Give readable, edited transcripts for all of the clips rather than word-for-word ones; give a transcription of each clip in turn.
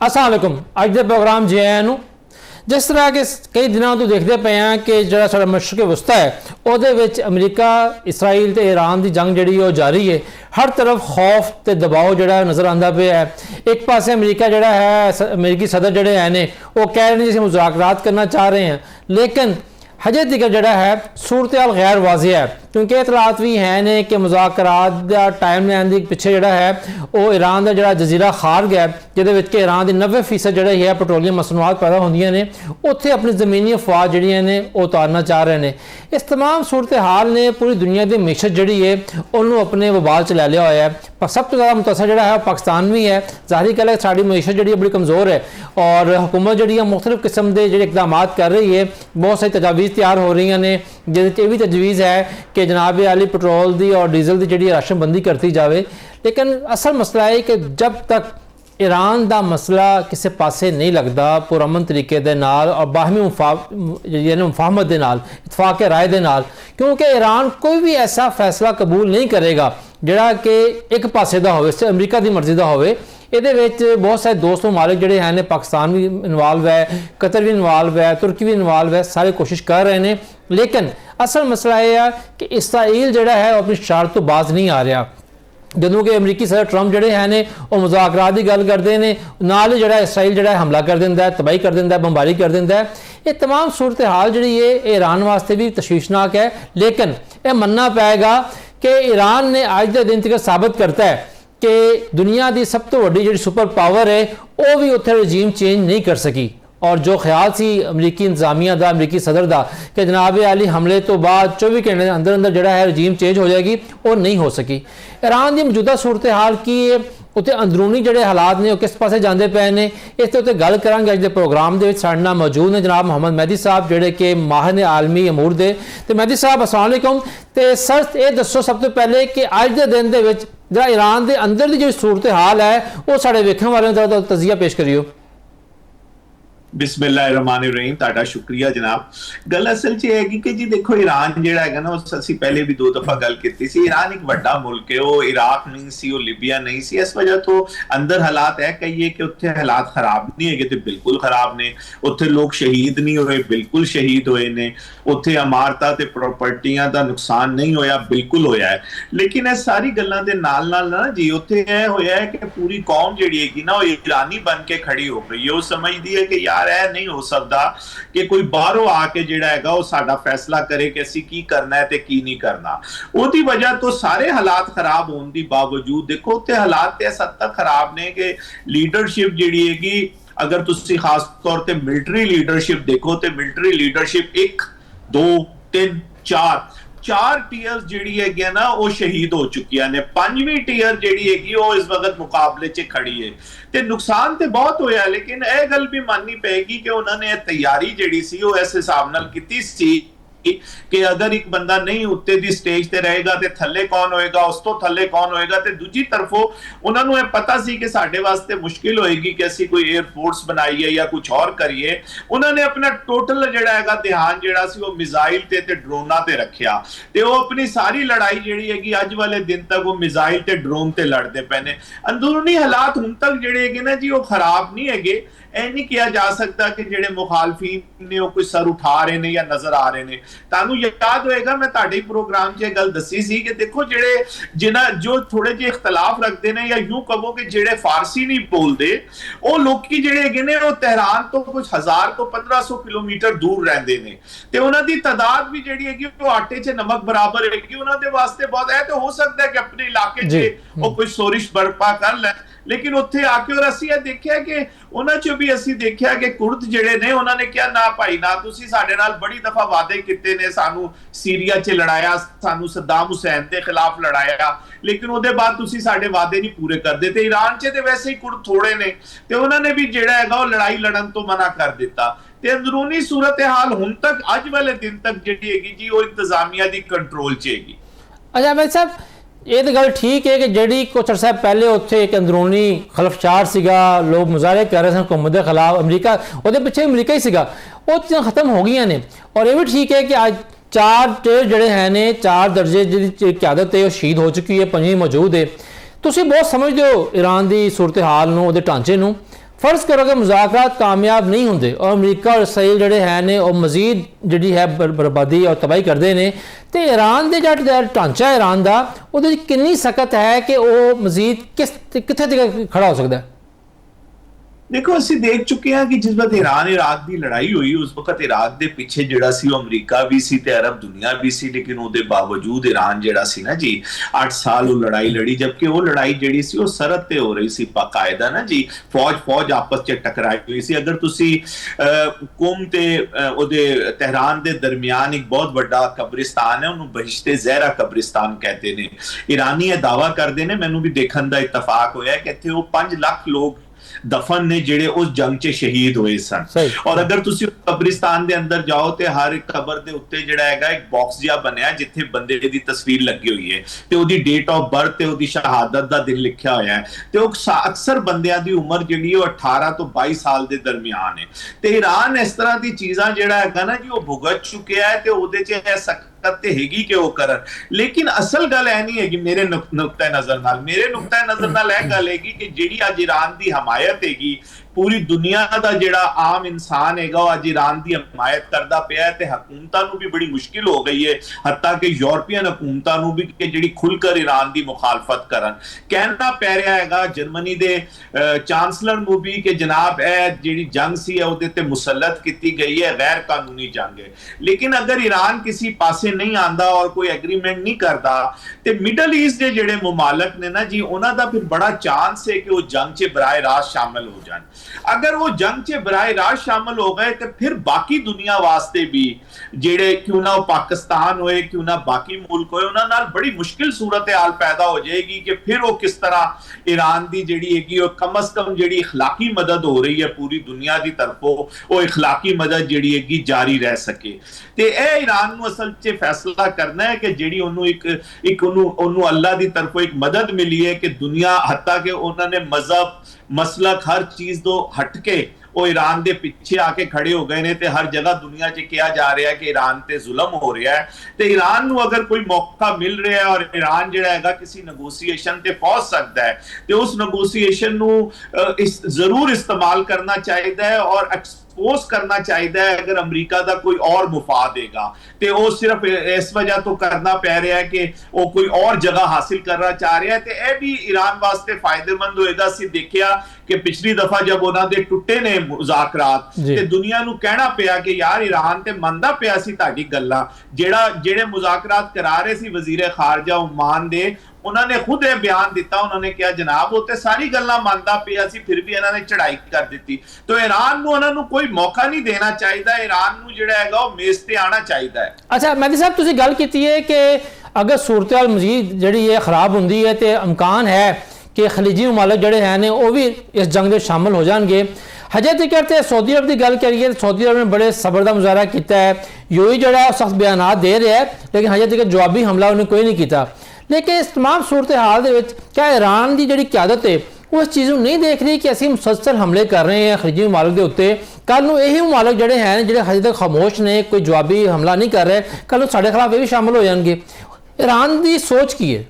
अस्सलाम वालेकुम। अज के प्रोग्राम जे आया जिस तरह के कई दिनों तो देखते पे हैं कि जो साडा मशरक़ वस्ता है वो अमरीका इसराइल तो ईरान की जंग जी जारी है। हर तरफ खौफ तो दबाव जो नज़र आता पे है। एक पासे अमरीका जोड़ा है अमरीकी सदर जोड़े हैं ने वो कह रहे हैं जिसे मुज़ाकरात करना चाह रहे हैं, लेकिन हजे तक जोड़ा है सूरत हाल गैर वाज़ेह है, क्योंकि इतलात भी हैं ने कि मुज़ाकरात का टाइम लैन के पिछे जोड़ा है वो ईरान का जोड़ा जजीरा खारग है जिद ईरान की 90% जोड़ा है पेट्रोलियम मसनूआत पैदा होंदियां ने उत्थे अपनी ज़मीनी अफवाज जड़ियां ने वो उतारना चाह रहे हैं। इस तमाम सूरत हाल ने पूरी दुनिया की मीशत जी है उन्होंने अपने वबाल च लै लिया हुआ है। पर सब तो ज़्यादा मुतासर जोड़ा है पाकिस्तान भी है। जाहिर गल है साड़ी मीशत जी बड़ी कमज़ोर है और हुकूमत जी मुख्तलिफ किस्म के जो इकदाम कर रही है, बहुत सारी तजावीज़ तैयार हो रही ने जिस भी तजवीज़ है कि जनाब आली पेट्रोल की और डीजल की जी राशनबंदी करती जाए। लेकिन असल मसला है कि जब तक ईरान का मसला किसी पासे नहीं लगता पुरअमन तरीके दे नाल और बाहमी मुफाहमत दे नाल इतफाक राय दे नाल, क्योंकि ईरान कोई भी ऐसा फैसला कबूल नहीं करेगा जिहड़ा कि एक पासे दा होवे, अमरीका की मर्जी का होवे। ये बहुत सारे दोस्त ममालिक जोड़े हैं, पाकिस्तान भी इन्वॉल्व है, कतर भी इन्वॉल्व है, तुर्की भी इन्वॉल्व है, सारे कोशिश कर रहे हैं। लेकिन असल मसला यह है कि इसराइल जोड़ा है अपनी शरारत तो बाज नहीं आ रहा। ਜਦੋਂ कि अमरीकी सदर ट्रंप जोड़े हैं वो मुज़ाकरात की गल करते हैं, नाल ही जोड़ा इसराइल जोड़ा हमला कर देंदा है, तबाही कर देंदा है, बमबारी कर देंदा है। ये तमाम सूरत हाल जी है ईरान वास्ते भी तशवीशनाक है। लेकिन यह मनना पेगा कि ईरान ने अज के दिन तक साबित करता है कि दुनिया की सब तो वड्डी जी सुपर पावर है वो भी उत्थे रजीम चेंज नहीं कर सकी। और जो ख्याल सी अमरीकी इंतजामिया का अमरीकी सदर का कि जनाब आली हमले तो बाद 24 घंटे के अंदर अंदर जोड़ा है रजीम चेंज हो जाएगी, वो नहीं हो सकी। ईरान की मौजूदा सूरत हाल की है, उत्ते अंदरूनी जोड़े हालात ने किस पासे जाते पे ने, इस उत्ते गल करांगे अज के प्रोग्राम के साडे नाल मौजूद ने जनाब मोहम्मद मेहदी साहब जोड़े कि माहिर ने आलमी अमूर दे। तो मेहदी साहब अस्सलाम वालेकुम। तो सर ये दसो सब तो पहले कि अज के दिन के जो ईरान के अंदर की जो सूरत हाल है वो साढ़े वेखण वालों तजिया पेश करियो। बिस्मिल्लाहिर्रहमानिर्रहीम। ताड़ा शुक्रिया जनाब। गल असल च है कि जी देखो ईरान जिहड़ा है ना असीं पहले भी 2 दफा गल कीती सी, ईरान एक बड़ा मुल्क है, वो इराक नहीं सी, वो लीबिया नहीं सी। इस वजह तो अंदर हालात है कहिए कि उत्थे हालात खराब नहीं है, तो बिल्कुल खराब ने। उत्थे लोग शहीद नहीं हुए, बिल्कुल शहीद हुए ने। उत्थे इमारतां ते प्रॉपर्टियां दा नुकसान नहीं होया, बिल्कुल होया है। लेकिन इस सारी गल्लां दे नाल नाल ना जी उत्थे यह होया है कि पूरी कौम जिहड़ी हैगी ना वो ईरानी बन के खड़ी हो गई है। वो समझदी है कि यार ऐ नहीं हो सकता कि कोई बाहरों आके जिहड़ा हैगा वो साडा फैसला करे कि असीं की करना है ते की नहीं करना। ओदी वजह तो सारे हालात खराब होने दी बावजूद देखो उत्ते हालात ते इस हद तक खराब ने कि लीडरशिप जिहड़ी हैगी, अगर तुसीं खास तौर ते मिलिटरी लीडरशिप देखो तो मिलिटरी लीडरशिप 1 2 3 4 टीयर्स जिहड़ी हैगी ना वो शहीद हो चुकी ने। 5वीं टीयर जिहड़ी हैगी वो इस वक्त मुकाबले च खड़ी है। ते नुकसान ते बहुत होया, लेकिन यह गल भी माननी पेगी कि उन्होंने तैयारी जिहड़ी सी वो इस हिसाब नाल कीती सी कि अगर एक बंदा नहीं उत्ते दी स्टेज ते रहेगा ते थल्ले कौन होएगा, उस तो थल्ले कौन होएगा। ते दूजी तरफों उन्होंने यह पता सी कि साडे वास्ते मुश्किल होएगी कि असीं कोई एयरफोर्स बनाइए या कुछ और करिए। उन्होंने अपना टोटल जिहड़ा हैगा ध्यान जिहड़ा सी वो मिसाइल ते ड्रोनां ते रखिया ते वो अपनी सारी लड़ाई जिहड़ी हैगी अज वाले दिन तक वो मिसाइल ते ड्रोन ते लड़दे पे ने। अंदरूनी हालात हुण तक जिहड़े हैगे ना जी वो खराब नहीं हैगे। यह नहीं किया जा सकता कि जिहड़े मुखालफीन ने वो कोई सर उठा रहे हैं या नजर आ रहे हैं। तानू याद होएगा मैं तुहाडे प्रोग्राम च गल दसी सी कि देखो जिहड़े जो थोड़े जे इख्तलाफ रखते हैं या यूं कहो कि जिहड़े फारसी नहीं बोलते वो लोकी जिहड़े हैगे ने वो तेहरान तो कुछ 1000 तो 1500 किलोमीटर दूर रहंदे ने ते उन्हां दी तादाद भी जिहड़ी हैगी वो आटे च नमक बराबर हैगी। उन्हां दे वास्ते बहुत है तो हो सकता है कि अपने इलाके च वो कोई सोरिश बर्पा कर ले, लेकिन उत्थे आके और असीं देखिया कि उन्हां चों भी असीं देखिया कि कुर्द जिहड़े ने उन्होंने कहा ना भाई ना तुसीं साडे नाल बड़ी दफा वादे कीते ने, सानू सीरिया च लड़ाया, सानू सद्दाम हुसैन के खिलाफ लड़ाया, लेकिन उहदे बाद तुसीं साडे वादे नहीं पूरे करदे। ते ईरान च ते वैसे ही कुर्द थोड़े ने ते उन्होंने भी जिहड़ा हैगा वो लड़ाई लड़न तो मना कर दिता। ते अंदरूनी सूरत हाल हुण तक अज वाले दिन तक जिहड़ी हैगी जी वो इंतजामिया दी कंट्रोल च हैगी। अच्छा भाई साहब ये तो गल ठीक है कि जी कुछ अरसा पहले उत्थे एक अंदरूनी खलफचार सीगा, लोग मुजाहरे कर रहे थे हुकूमत के खिलाफ, अमरीका वो पिछे अमरीका ही सीगा, वो चीज़ां खत्म हो गई ने। और ये भी ठीक है कि आज 4 जोड़े हैं ने 4 दर्जे जी क्यादत है वो शहीद हो चुकी है, 5वीं मौजूद है। तुसीं बहुत समझते हो ईरान की सूरत हाल नूं, उहदे ढांचे नूं, फर्ज करो कि मुज़ाकरात कामयाब नहीं होंगे और अमरीका और इसराइल जोड़े हैं ने और मजीद जी है बर्बादी और तबाही करते हैं, तो ईरान के जो ढांचा ईरान का वो कितनी सख्त है कि वह मजीद कितने तक खड़ा हो सकता है? देखो ਅਸੀਂ ਦੇਖ ਚੁੱਕੇ ਹਾਂ ਕਿ ਜਿਸ ਵਕਤ ਈਰਾਨ ਇਰਾਕ ਦੀ ਲੜਾਈ ਹੋਈ ਉਸ ਵਕਤ ਇਰਾਕ ਦੇ ਪਿੱਛੇ ਜਿਹੜਾ ਸੀ ਉਹ ਅਮਰੀਕਾ ਵੀ ਸੀ ਤੇ ਅਰਬ ਦੁਨੀਆ ਵੀ ਸੀ, ਲੇਕਿਨ ਉਹਦੇ ਬਾਵਜੂਦ ਈਰਾਨ ਜਿਹੜਾ ਸੀ ਨਾ ਜੀ 8 ਸਾਲ ਉਹ ਲੜਾਈ ਲੜੀ, ਜਦਕਿ ਉਹ ਲੜਾਈ ਜਿਹੜੀ ਸੀ ਉਹ ਸਰਹੱਦ ਤੇ ਹੋ ਰਹੀ ਸੀ ਬਾਕਾਇਦਾ ਨਾ ਜੀ, ਫੌਜ ਆਪਸ 'ਚ ਟਕਰਾਈ ਹੋਈ ਸੀ। ਅਗਰ ਤੁਸੀਂ ਕੁਮ ਤੇ ਉਹਦੇ ਤਹਿਰਾਨ ਦੇ ਦਰਮਿਆਨ ਇੱਕ ਬਹੁਤ ਵੱਡਾ ਕਬਰਿਸਤਾਨ ਹੈ, ਉਹਨੂੰ ਬਹਿਸ਼ਤੇ ਜ਼ਹਿਰਾ ਕਬਰਿਸਤਾਨ ਕਹਿੰਦੇ ਨੇ। ਈਰਾਨੀ ਇਹ ਦਾਅਵਾ ਕਰਦੇ ਨੇ, ਮੈਨੂੰ ਵੀ ਦੇਖਣ ਦਾ ਇਤਫਾਕ ਹੋਇਆ ਕਿ ਇੱਥੇ ਉਹ 5 ਲੱਖ ਲੋਕ दफन ने जेड़े उस जंग च शहीद हुए सन। और अगर तुसी कब्रिस्तान दे अंदर जाओ ते हर एक कबर दे उत्ते जेड़ा हैगा एक बॉक्स जिहा बनया जिथे बंदे दी तस्वीर लगी हुई है ते ओदी डेट ऑफ बर्थ ते ओदी शहादत दा दिन लिखा होया है ते अक्सर बंदियां दी उम्र जेड़ी है 18 तो 22 साल दे दरमियान है। ते ईरान इस तरह दी चीज़ां जेड़ा हैगा ना जी वो भुगत चुकिया है ते ओदे च है करते हैगी कि वो करन, लेकिन असल गल है नहीं हैगी मेरे नुक्ता नजर नाल यह गल हैगी कि जिहड़ी अज ईरान दी हमायत हैगी पूरी दुनिया का जिहड़ा आम इंसान हैगा वो अज ईरान की हमायत करता पिया है ते हुकूमतां नूं भी बड़ी मुश्किल हो गई है, हत्ता कि यूरोपियन हुकूमतां नूं भी कि जिहड़ी खुलकर ईरान की मुखालफत करन। कहना पै रहा हैगा जर्मनी के चांसलर नूं भी कि जनाब यह जिहड़ी जंग सी है उहदे ते मुसल्लत की गई है, गैर कानूनी जंग है, लेकिन अगर ईरान किसी पासे नहीं आंदा और कोई एग्रीमेंट नहीं करता ते मिडल ईस्ट के जिहड़े मुमालक ने ना जी उन्हां दा फिर बड़ा चांस है कि वो जंग च बराह रास्त शामिल हो जान। अगर वो जंग च बराह रास्त शामिल हो गए तो फिर बाकी दुनिया वास्ते भी जेड़े क्यों ना पाकिस्तान होए क्यों ना बाकी मुल्क होए उन्हां नाल बड़ी मुश्किल सूरत हाल पैदा हो जाएगी कि फिर वो किस तरह ईरान दी जेड़ी हैगी वो कम अज कम जेड़ी इखलाकी मदद हो रही है पूरी दुनिया की तरफों वो इखलाकी मदद जेड़ी हैगी जारी रह सके। ते ए ईरान नूं असल च फैसला करना है कि जेड़ी उन्होंने एक उन्होंने अल्लाह की तरफों एक मदद मिली है कि दुनिया हत्ता कि उन्होंने मजहब मसलक हर चीज तो हटके वो ईरान के पिछे आके खड़े हो गए ने ते हर जगह दुनिया च कहा जा रहा है कि ईरान ते जुल्म हो रहा है। ते ईरान नूं अगर कोई मौका मिल रहा है और ईरान जिहड़ा हैगा किसी नेगोशिएशन ते पहुंच सकता है ते उस नेगोशिएशन नूं जरूर इस्तेमाल करना चाहिए और एक्सपोज करना चाहिए। अगर अमरीका का कोई और मुफाद देगा तो वो सिर्फ इस वजह तो करना पै रहा है कि वो कोई और जगह हासिल करना चाह रहा है, तो यह भी ईरान वास्ते फायदेमंद होएगा। असीं देखिया कि पिछली दफा जब उन्होंने टुटे ने मुज़ाकरात ते दुनिया नूं कहना पिया कि यार ईरान ते मंनदा पिया सी तुहाडी गल्लां, जेड़े मुज़ाकरात करा रहे सी वजीर खारजा ओमान दे उन्होंने खुद यह बयान दिता, उन्होंने कहा जनाब वो सारी गल्लां मानदा पिया सी फिर भी इन्होंने चढ़ाई कर दी। तो ईरान नूं उन्होंने कोई मौका नहीं देना चाहिए, ईरान नूं जिहड़ा हैगा वो मेज ते आना चाहिए। अच्छा मेहदी साहब तुसीं गल कीती है कि अगर सूरत हाल मजीद जिहड़ी है खराब हुंदी है तो इम्कान है कि खलीजी मुमालिक जिहड़े हैं वो भी इस जंग में शामिल हो जाएंगे। हजे तक तो सऊदी अरब की गल करिए तो सऊदी अरब ने बड़े सबर का मुजाहरा किया है, यूएई जो है सख्त बयान दे रहा है लेकिन हजे तक जवाबी हमला उन्हें कोई नहीं किया। लेकिन इस तमाम सूरत हाल के क्या ईरान की जी क्यादत है वो इस चीज़ को नहीं देख रही कि असीं मुसलसल हमले कर रहे हैं खलीजी मुमालिक के उत्ते, कल नूं यही मुमालिक जिहड़े हैं जिहड़े हजे तक खामोश ने कोई जवाबी हमला नहीं कर रहे, कल नूं साडे खिलाफ ये भी शामिल हो जाएंगे। ईरान की सोच की है?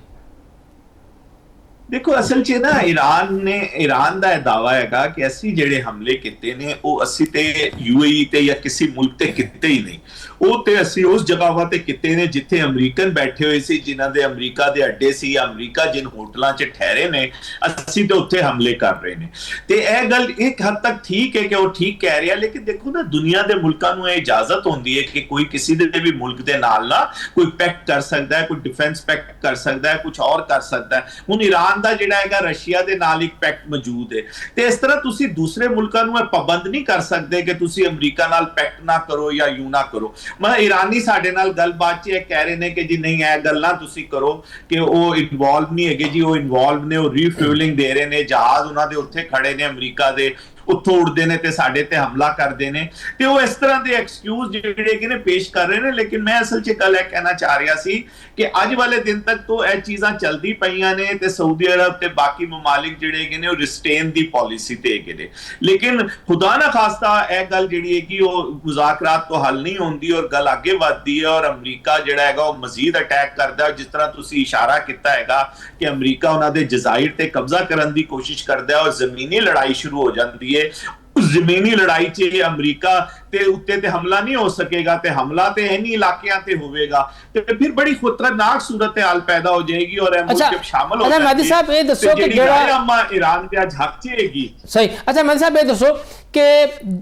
देखो असल च ना ईरान का यह दावा है कि असी जेड़े हमले किए ने वो असी ते यूएई ते या किसी मुल्क ते किते ही नहीं, वो ते असी उस जगह ते किते ने जिथे अमरीकन बैठे हुए सी, जिन्हां दे अमरीका दे अड्डे सी या अमरीका जिन होटलों च ठहरे ने असी ते उत्थे हमले कर रहे ने। ते यह गल एक हद तक ठीक है कि वो ठीक कह रहे हैं, लेकिन देखो ना दुनिया के मुल्कां नूं यह इजाजत होंदी है कि कोई किसी दे भी मुल्क दे नाल ना कोई पैक्ट कर सकता है, कोई डिफेंस पैक्ट कर सकता है, कुछ और कर सकता है। हुण ईरान दा जिहड़ा हैगा रशिया दे नाल एक पैक्ट मौजूद है, ते इस तरह तुसी दूसरे मुल्कां नूं पाबंद नहीं कर सकते कि तुसी अमरीका नाल पैक्ट ना करो या यूं ना करो। मतलब ईरानी साडे नाल गलबात च कह रहे हैं कि जी नहीं यह गल्लां तुसी करो कि वो इन्वॉल्व नहीं है जी, वो इन्वॉल्व ने, वो रीफ्यूलिंग दे रहे हैं, जहाज उन्हां दे उत्थे खड़े ने अमरीका दे उत्थों उड़ते हैं तो साडे ते हमला करते हैं, तो वो इस तरह के एक्सक्यूज जिहड़े पेश कर रहे हैं। लेकिन मैं असल च गल कहना चाह रहा सी कि अज वाले दिन तक तो यह चीज़ां चलदी पईयां ने ते सऊदी अरब ते बाकी ममालिक जिहड़े ने रिस्टेन दी पॉलिसी ते हैगे ने, लेकिन खुदा ना खास्ता यह गल जिहड़ी हैगी वो मुज़ाकरात तो हल नहीं होंदी और गल अगे वधदी है और अमरीका जिहड़ा हैगा वो मजीद अटैक करदा है। जिस तरह तुसीं इशारा किया हैगा कि अमरीका उन्हां दे जज़ाइर ते कब्जा करन दी कोशिश करदा है और ज़मीनी लड़ाई शुरू हो जाती है ਹੈ ਜ਼ਮੀਨੀ ਲੜਾਈ 'ਚ ਅਮਰੀਕਾ ਤੇ ਉੱਤੇ ਤੇ ਹਮਲਾ ਨਹੀਂ ਹੋ ਸਕੇਗਾ ਤੇ ਹਮਲਾ ਤੇ ਇन्हीं ਇਲਾਕਿਆਂ ਤੇ ਹੋਵੇਗਾ ਤੇ ਫਿਰ ਬੜੀ ਖਤਰਨਾਕ ਸੂਰਤ ਹਾਲ ਪੈਦਾ ਹੋ ਜਾਏਗੀ ਔਰ ਇਹ ਮੁਲਕ ਜਬ ਸ਼ਾਮਲ ਹੋ ਜਾਏਗੀ। ਮਹਿਦੀ ਸਾਹਿਬ ਇਹ ਦੱਸੋ ਕਿ ਜਿਹੜਾ ਈਰਾਨ ਦੇ ਅੱਜ ਹੱਕ 'ਚ ਹੈਗੀ ਸਹੀ। ਅੱਛਾ ਮਹਿਦੀ ਸਾਹਿਬ ਇਹ ਦੱਸੋ ਕਿ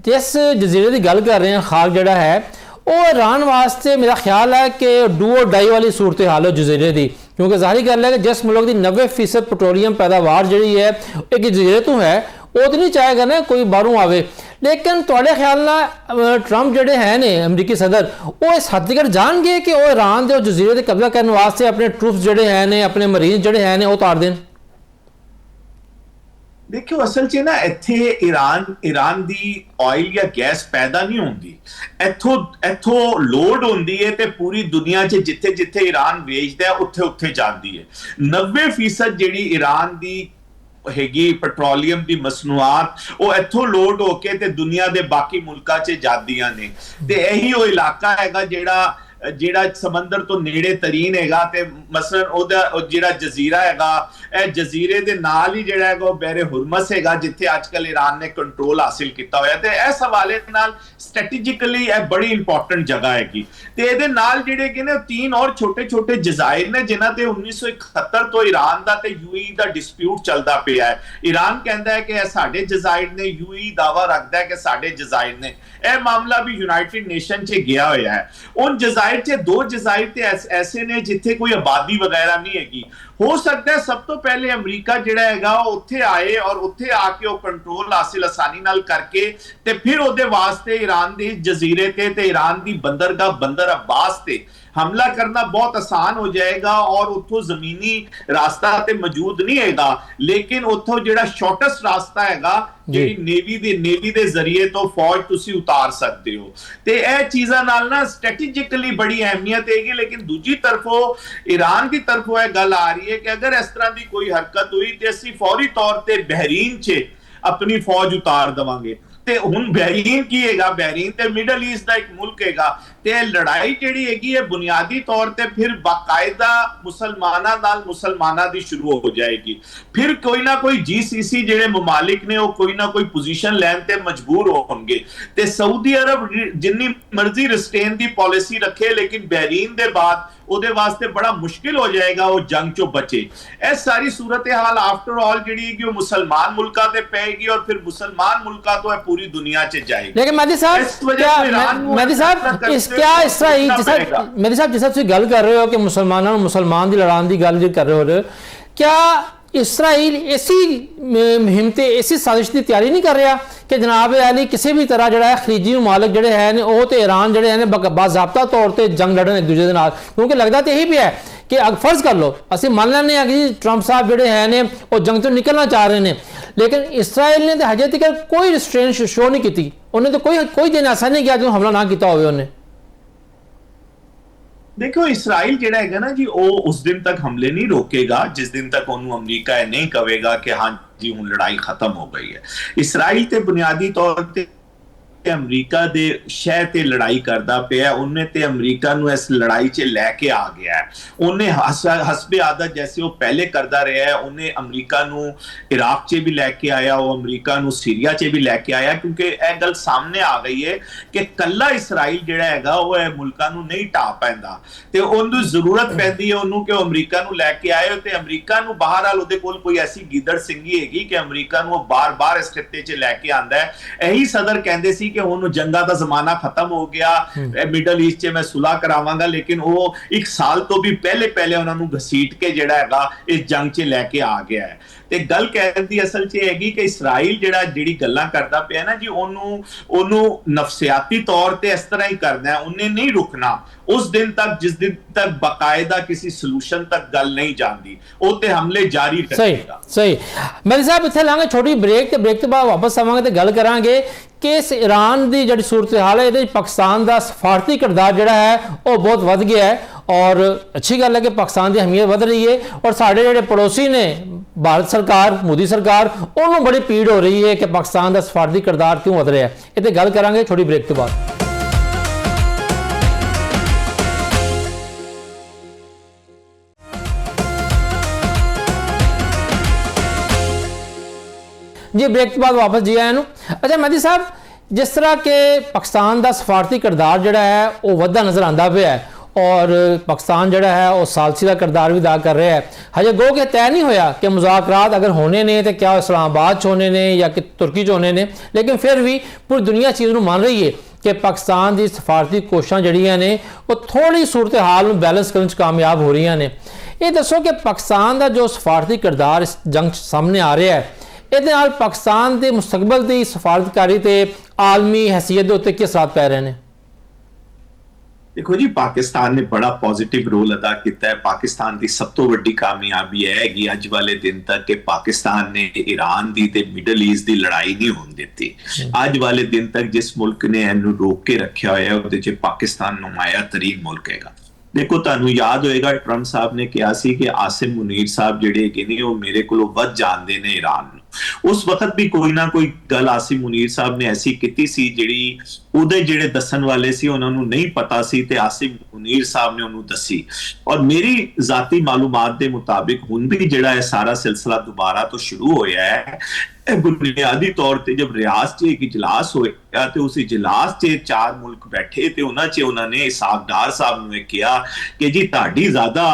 ਜਿਸ ਜਜ਼ੀਰੇ ਦੀ ਗੱਲ ਕਰ ਰਹੇ ਹਾਂ ਖਾਕ ਜਿਹੜਾ ਹੈ ਉਹ ईरान वास्ते मेरा ख्याल है कि डू और डाई वाली सूरत हाल है जजीरे की, क्योंकि जाहिर गल है कि जिस मुल्क की 90% पेट्रोलियम पैदावार जी है एक जजीरे तो है वो तो नहीं चाहेगा ना कोई बाहरों आवे। लेकिन तुहाडे ख्याल नाल ट्रंप जिहड़े हैं ने अमरीकी सदर वो इस हद तक जाणगे कि वो ईरान के जजीरे ते कब्जा करने वास्ते अपने ट्रूप्स जिहड़े हैं ने अपने मरीन जिहड़े हैं ने वो उतार देन? देखो असल च ना इत्थे ईरान दी ऑयल या गैस पैदा नहीं होंदी, इत्थों लोड होंदी है ते पूरी दुनिया च जिथे जिथे ईरान बेचदा है उत्थे उत्थे जांदी है। 90% जिहड़ी ईरान दी हैगी पेट्रोलियम दी मसनूआत वो इत्थों लोड होके ते दुनिया दे बाकी मुल्कां च जांदियां ने ते यही वो इलाका हैगा ਜਿਹੜਾ ਸਮੁੰਦਰ ਤੋਂ ਨੇੜੇ ਤਰੀਨ ਹੈਗਾ ਤੇ ਮਸਲਨ ਉਹਦਾ ਜਿਹੜਾ ਜਜ਼ੀਰਾ ਹੈਗਾ ਇਹ ਜਜ਼ੀਰੇ ਦੇ ਨਾਲ ਹੀ ਜਿਹੜਾ ਹੈਗਾ ਉਹ ਬਹਿਰੇ ਹੁਰਮਸ ਹੈਗਾ ਜਿੱਥੇ ਅੱਜਕੱਲ ਈਰਾਨ ਨੇ ਕੰਟਰੋਲ ਹਾਸਿਲ ਕੀਤਾ ਹੋਇਆ ਤੇ ਇਸ ਹਵਾਲੇ ਨਾਲ ਸਟ੍ਰੈਟੇਜਿਕਲੀ ਇਹ ਬੜੀ ਇੰਪੋਰਟੈਂਟ ਜਗ੍ਹਾ ਹੈਗੀ ਤੇ ਇਹਦੇ ਨਾਲ ਜਿਹੜੇ ਕਿ ਨੇ तीन और छोटे-छोटे ਜਜ਼ਾਇਰ ਨੇ ਜਿਨ੍ਹਾਂ ਤੇ 1971 ਤੋਂ ਈਰਾਨ ਦਾ ਤੇ ਯੂਏਈ ਦਾ ਡਿਸਪਿਊਟ ਚੱਲਦਾ ਪਿਆ ਹੈ। ਈਰਾਨ ਕਹਿੰਦਾ ਹੈ ਕਿ ਇਹ ਸਾਡੇ ਜਜ਼ਾਇਰ ਨੇ, ਯੂਏਈ ਦਾਵਾ ਰੱਖਦਾ ਹੈ ਕਿ ਸਾਡੇ ਜਜ਼ਾਇਰ ਨੇ। ਇਹ ਮਾਮਲਾ ਵੀ ਯੂਨਾਈਟਿਡ ਨੇਸ਼ਨ 'ਚ ਗਿਆ ਹੋਇਆ ਹੈ। उन जजायर च दो जजायर ते ऐसे ने जिथे कोई आबादी वगैरह नहीं हैगी। हो सकता है सब तो पहले अमरीका जिहड़ा हैगा उत्थे आए और उत्थे आके वो कंट्रोल हासिल आसानी नाल करके ते फिर ओदे वास्ते ईरान दे जजीरे ते ईरान दी बंदरगाह बंदर अब्बास ते हमला करना बहुत आसान हो जाएगा और उत्थों जमीनी रास्ता ते मौजूद नहीं हैगा, लेकिन उत्थों जिहड़ा शॉर्टेस्ट रास्ता हैगा ਜਿਹੜੀ नेवी ਦੇ ਜ਼ਰੀਏ ਤੋਂ ਫੌਜ ਤੁਸੀਂ ਉਤਾਰ ਸਕਦੇ ਹੋ ਤੇ ਇਹ ਚੀਜ਼ਾਂ ਨਾਲ ਨਾ ਸਟ੍ਰੈਟੇਜਿਕਲੀ ਬੜੀ ਅਹਿਮੀਅਤ ਹੈਗੀ। ਲੇਕਿਨ ਦੂਜੀ ਤਰਫੋਂ ਈਰਾਨ ਦੀ ਤਰਫੋਂ ਇਹ ਗੱਲ ਆ ਰਹੀ ਹੈ ਕਿ ਅਗਰ ਇਸ ਤਰ੍ਹਾਂ ਦੀ ਕੋਈ ਹਰਕਤ ਹੋਈ ਤੇ ਅਸੀਂ ਫੌਰੀ ਤੌਰ ਤੇ ਬਹਿਰੀਨ 'ਚ ਆਪਣੀ ਫੌਜ ਉਤਾਰ ਦੇਵਾਂਗੇ ਤੇ ਹੁਣ ਬਹਿਰੀਨ ਕੀ ਹੈਗਾ, ਬਹਿਰੀਨ ਤੇ ਮਿਡਲ ਈਸਟ ਦਾ ਇੱਕ ਮੁਲਕ ਹੈਗਾ ਤੇ ਲੜਾਈ ਜਿਹੜੀ ਹੈਗੀ ਹੈ ਬੁਨਿਆਦੀ ਤੌਰ ਤੇ ਫਿਰ ਬਾਕਾਇਦਾ ਮੁਸਲਮਾਨਾਂ ਦੀ ਸ਼ੁਰੂ ਹੋ ਜਾਏਗੀ। ਫਿਰ ਕੋਈ ਨਾ ਕੋਈ GCC ਜਿਹੜੇ ਮਮਾਲਿਕ ਨੇ ਉਹ ਕੋਈ ਨਾ ਕੋਈ ਪੋਜੀਸ਼ਨ ਲੈਣ ਤੇ ਮਜਬੂਰ ਹੋਣਗੇ ਤੇ ਸਾਊਦੀ ਅਰਬ ਜਿੰਨੀ ਮਰਜ਼ੀ ਰਿਸਟੇਨ ਦੀ ਪਾਲਿਸੀ ਰੱਖੇ ਲੇਕਿਨ ਬਹਿਰੀਨ ਦੇ ਬਾਅਦ ਉਹਦੇ ਵਾਸਤੇ ਬੜਾ ਮੁਸ਼ਕਿਲ ਹੋ ਜਾਏਗਾ ਉਹ ਜੰਗ ਚੋਂ ਬਚੇ। ਇਹ ਸਾਰੀ ਸੂਰਤ ਹਾਲ ਆਫਟਰ ਆਲ ਜਿਹੜੀ ਹੈ ਕਿ ਉਹ ਮੁਸਲਮਾਨ ਮੁਲਕਾਂ ਤੇ ਪਏਗੀ और फिर मुसलमान मुल्का तो है पूरी दुनिया च जाएगी। लेकिन मेहदी साहब जिस तुसीं गल कर रहे हो कि मुसलमानों मुसलमान दी लड़ान दी गल कर रहे हो, क्या इसराइल ऐसी मुहिम ते ऐसी साजिश की तैयारी नहीं कर रहा कि जनाब अली किसी भी तरह जो है खलीजी ममालिक जोड़े हैं वो तो ईरान जोड़े हैं बाज़ाब्ता तौर पर जंग लड़न एक दूसरे के नाल, क्योंकि लगता तो यही भी है कि फर्ज कर लो असं मान लें कि ट्रंप साहब जोड़े हैं ने वो जंग तो निकलना चाह रहे हैं लेकिन इसराइल ने तो हजे तक कोई रिस्ट्रेन शो नहीं की, उन्हें तो कोई दिन ऐसा नहीं किया जो हमला ना किया हो उन्हें। देखो इसराइल जिहड़ा हैगा ना जी वो उस दिन तक हमले नहीं रोकेगा जिस दिन तक उन्होंने अमरीका नहीं कहेगा कि हाँ जी हुण लड़ाई खत्म हो गई है। इसराइल ते बुनियादी तौर ते अमरीका दे शह ते लड़ाई करदा पिया, उन्हें ते अमरीका नूं इस लड़ाई च लैके आ गया है। उन्हें हसबे आदत जैसे वो पहले करदा रहा है, उन्हें अमरीका नूं इराक च भी लैके आया, वो अमरीका नूं सीरिया च भी लैके आया, क्योंकि यह गल सामने आ गई है कि कल्ला इसराइल जिहड़ा हैगा वो मुल्कां नूं नहीं ढा पैंदा ते उहनूं जरूरत पैंदी है उहनूं कि अमरीका नूं लैके आए ते अमरीका नूं बहरहाल उहदे कोल कोई ऐसी गिदड़ सिंगी हैगी कि अमरीका नूं बार-बार इस खित्ते च लैके आंदा है। यही सदर कहंदे सी कि हुण जंगा दा जमाना खत्म हो गया, मिडल ईस्ट च मैं सुलह करावांगा, लेकिन वो एक साल तो भी पहले उन्हां नूं घसीट के जिहड़ा हैगा इस जंग च लैके आ गया है। ਤੇ ਗੱਲ ਕਹਿਣ ਦੀ ਅਸਲ 'ਚ ਹੈਗੀ ਕਿ ਇਸਰਾਈਲ ਜਿਹੜੀ ਗੱਲਾਂ ਕਰਦਾ ਪਿਆ ਨਾ ਜੀ ਉਹਨੂੰ ਨਫਸਿਆਤੀ ਤੌਰ ਤੇ ਇਸ ਤਰ੍ਹਾਂ ਹੀ ਕਰਨਾ ਹੈ, ਉਹਨੇ ਨਹੀਂ ਰੁਕਣਾ ਉਸ ਦਿਨ ਤੱਕ ਜਿਸ ਦਿਨ ਤੱਕ ਬਾਕਾਇਦਾ ਕਿਸੇ ਸੋਲੂਸ਼ਨ ਤੱਕ ਗੱਲ ਨਹੀਂ ਜਾਂਦੀ, ਉਹ ਤੇ ਹਮਲੇ ਜਾਰੀ ਰੱਖੇਗਾ। ਸਹੀ ਮੇਰੇ ਸਾਹਿਬ ਇੱਥੇ ਲਾਂਗੇ ਛੋਟੀ ਬ੍ਰੇਕ ਤੇ ਬ੍ਰੇਕ ਤੋਂ ਬਾਅਦ ਵਾਪਸ ਆਵਾਂਗੇ ਤੇ ਗੱਲ ਕਰਾਂਗੇ ਕਿ ਇਸ ईरान ਦੀ ਜਿਹੜੀ ਸੂਰਤ ਹਾਲ ਹੈ ਇਹਦੇ ਵਿੱਚ ਪਾਕਿਸਤਾਨ ਦਾ ਸਫਾਰਤੀ ਕਿਰਦਾਰ ਜਿਹੜਾ ਹੈ ਉਹ ਬਹੁਤ ਵੱਧ ਗਿਆ ਹੈ और अच्छी गल है कि पाकिस्तान की अहमियत बढ़ रही है और साढ़े जो पड़ोसी ने भारत सरकार मोदी सरकार उन्होंने बड़ी पीड़ हो रही है कि पाकिस्तान का सफारती किरदार क्यों बढ़ रहा है। ये गल करांगे थोड़ी ब्रेक तो बाद। ਜੀ ਬ੍ਰੇਕ ਤੋਂ ਬਾਅਦ ਵਾਪਸ ਜੀ ਆਇਆਂ ਨੂੰ। ਅੱਛਾ ਮਹਿਦੀ ਸਾਹਿਬ, ਜਿਸ ਤਰ੍ਹਾਂ ਕਿ ਪਾਕਿਸਤਾਨ ਦਾ ਸਫਾਰਤੀ ਕਿਰਦਾਰ ਜਿਹੜਾ ਹੈ ਉਹ ਵੱਧਦਾ ਨਜ਼ਰ ਆਉਂਦਾ ਪਿਆ ਹੈ ਔਰ ਪਾਕਿਸਤਾਨ ਜਿਹੜਾ ਹੈ ਉਹ ਸਾਲਸੀ ਦਾ ਕਿਰਦਾਰ ਵੀ ਅਦਾ ਕਰ ਰਿਹਾ ਹੈ, ਹਜੇ ਗੋ ਕਿ ਤੈਅ ਨਹੀਂ ਹੋਇਆ ਕਿ ਮੁਜ਼ਾਕਰਾਤ ਅਗਰ ਹੋਣੇ ਨੇ ਤਾਂ ਕਿਆ ਇਸਲਾਮਾਬਾਦ 'ਚ ਹੋਣੇ ਨੇ ਜਾਂ ਕਿ ਤੁਰਕੀ 'ਚ ਹੋਣੇ ਨੇ, ਲੇਕਿਨ ਫਿਰ ਵੀ ਪੂਰੀ ਦੁਨੀਆ ਚੀਜ਼ ਨੂੰ ਮੰਨ ਰਹੀ ਹੈ ਕਿ ਪਾਕਿਸਤਾਨ ਦੀ ਸਫਾਰਤੀ ਕੋਸ਼ਿਸ਼ਾਂ ਜਿਹੜੀਆਂ ਨੇ ਉਹ ਥੋੜੀ ਸੂਰਤ ਹਾਲ ਨੂੰ ਬੈਲੈਂਸ ਕਰਨ 'ਚ ਕਾਮਯਾਬ ਹੋ ਰਹੀਆਂ ਨੇ। ਇਹ ਦੱਸੋ ਕਿ ਪਾਕਿਸਤਾਨ ਦਾ ਜੋ ਸਫਾਰਤੀ ਕਿਰਦਾਰ ਇਸ ਜੰਗ 'ਚ ਸਾਹਮਣੇ ਆ ਰਿਹਾ ਹੈ, ਇਹਦੇ ਨਾਲ ਪਾਕਿਸਤਾਨ ਦੇ ਮੁਸਤਕਬਲ ਦੀ ਸਫਾਰਤਕਾਰੀ ਤੇ ਆਲਮੀ ਹੈਸੀਅਤ ਦੇ ਉੱਤੇ ਕੀ ਅਸਰਾਤ ਪੈ ਰਹੇ ਨੇ? देखो जी, पाकिस्तान ने बड़ा पॉजिटिव रोल अदा किया है। पाकिस्तान की सब तो वड्डी कामयाबी है कि अज वाले दिन तक के पाकिस्तान ने ईरान दी ते मिडल ईस्ट की लड़ाई नहीं होने देती। अज वाले दिन तक जिस मुल्क ने इन्हू रोक के रखा होया है उहदे च पाकिस्तान नुमाया तरीन मुल्क हैगा। देखो तुहानू याद होएगा ट्रंप साहब ने कहा सी कि आसिम मुनीर साहब जिहड़े हैगे ने वो मेरे कोलों वध जानदे ने ईरान नू। उस वक्त भी कोई ना कोई गल आसिम मुनीर साहब ने ऐसी की सी जिहड़ी ਉਹਦੇ ਜਿਹੜੇ ਦੱਸਣ ਵਾਲੇ ਸੀ ਉਹਨਾਂ ਨੂੰ ਨਹੀਂ ਪਤਾ ਸੀ ਤੇ ਆਸਿਮ ਮੁਨੀਰ ਸਾਹਿਬ ਨੇ ਉਹਨੂੰ ਦੱਸੀ। ਔਰ ਮੇਰੀ ਜ਼ਾਤੀ ਮਾਲੂਮਾਤ ਦੇ ਮੁਤਾਬਿਕ ਹੁਣ ਵੀ ਜਿਹੜਾ ਇਹ ਸਾਰਾ ਸਿਲਸਿਲਾ ਦੁਬਾਰਾ ਤੋਂ ਸ਼ੁਰੂ ਹੋਇਆ ਹੈ। बुनियादी तौर पर जब रियाज च एक इजलास होया तो उस इजलास च 4 मुल्क बैठे तो उन्होंने इसहाक डार साहब ने कहा कि जी तुहाडी ज्यादा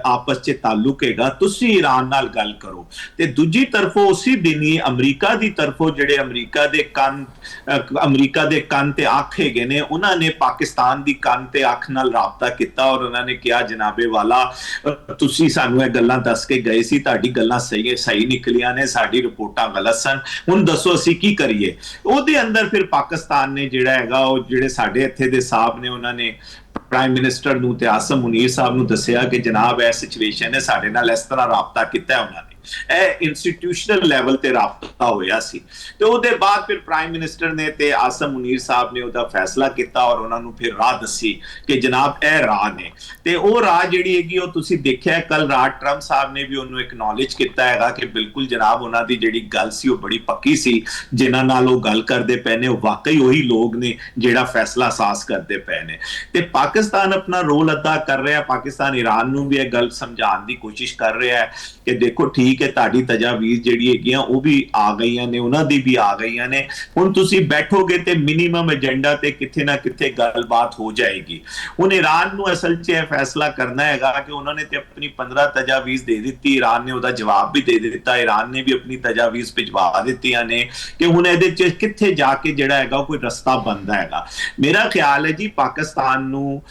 आपस च ताल्लुक हैगा, तुसी ईरान नाल गल करो। ते दूजी तरफों उसी दिन ही अमरीका दी तरफों जिहड़े अमरीका दे कन ते अख हैगे ने उन्होंने पाकिस्तान दी कन ते अख नाल राबता किया और उन्होंने कहा जनाबे वाला तुसी सानू ये गल्लां दस के गए सी, तुहाडी गल्लां सही निकलियां ने, साडी रिपोर्टां गलत सन, हुण दसो असीं की करिए। उहदे अंदर फिर पाकिस्तान ने जिहड़ा हैगा ओ जिहड़े साडे इत्थे दे साहब ने उन्होंने प्राइम मिनिस्टर नूं ते आसिम मुनीर साहब नूं दस्सिया कि जनाब यह सिचुएशन है, साडे नाल इस तरह राबता किया उन्होंने। इंस्टीट्यूशनल लैवल ते राबता होया सी ते उहदे बाद फिर प्राइम मिनिस्टर ने ते आसिम मुनीर साहब ने उहदा फैसला किया और उन्होंने फिर राह दसी कि जनाब यह राह ने ते ओह राह जिहड़ी हैगी ओह तुसीं देखिआ कल रात ट्रंप साहब ने भी उन्होंने एक्नॉलेज किया हैगा कि बिल्कुल जनाब उन्हां दी जिहड़ी गल सी ओह बड़ी पक्की सी, जिन्हां नाल ओह गल करदे पए ने वाकई उही लोग ने जिहड़ा फैसला सास करदे पए ने। ते पाकिस्तान अपना रोल अदा कर रहा है, पाकिस्तान ईरान नूं भी यह गल समझाउण दी कोशिश कर रहा है कि देखो ठीक है ਤੁਹਾਡੀ ਤਜਾਵੀਜ਼ ਜਿਹੜੀ ਹੈਗੀਆਂ ਉਹ ਵੀ ਆ ਗਈਆਂ ਨੇ, ਉਹਨਾਂ ਦੀ ਵੀ ਆ ਗਈਆਂ ਨੇ, ਹੁਣ ਤੁਸੀਂ ਬੈਠੋਗੇ ਤੇ ਮਿਨੀਮਮ ਏਜੰਡਾ ਤੇ ਕਿੱਥੇ ਨਾ ਕਿੱਥੇ ਗੱਲਬਾਤ ਹੋ ਜਾਏਗੀ। ਹੁਣ ਈਰਾਨ ਨੂੰ ਅਸਲ 'ਚ ਇਹ ਫੈਸਲਾ ਕਰਨਾ ਹੈਗਾ ਕਿ ਉਹਨਾਂ ਨੇ ਤੇ ਆਪਣੀ 15 ਤਜਾਵੀਜ਼ ਦੇ ਦਿੱਤੀ, ਈਰਾਨ ਨੇ ਉਹਦਾ ਜਵਾਬ ਵੀ ਦੇ ਦਿੱਤਾ, ਈਰਾਨ ਨੇ ਵੀ ਆਪਣੀ ਤਜਾਵੀਜ਼ ਭਿਜਵਾ ਦਿੱਤੀਆਂ ਨੇ ਕਿ ਹੁਣ ਇਹਦੇ 'ਚ ਕਿੱਥੇ ਜਾ ਕੇ ਜਿਹੜਾ ਹੈਗਾ ਕੋਈ ਰਸਤਾ ਬਣਦਾ ਹੈਗਾ। ਮੇਰਾ ਖਿਆਲ ਹੈ ਜੀ ਪਾਕਿਸਤਾਨ ਨੂੰ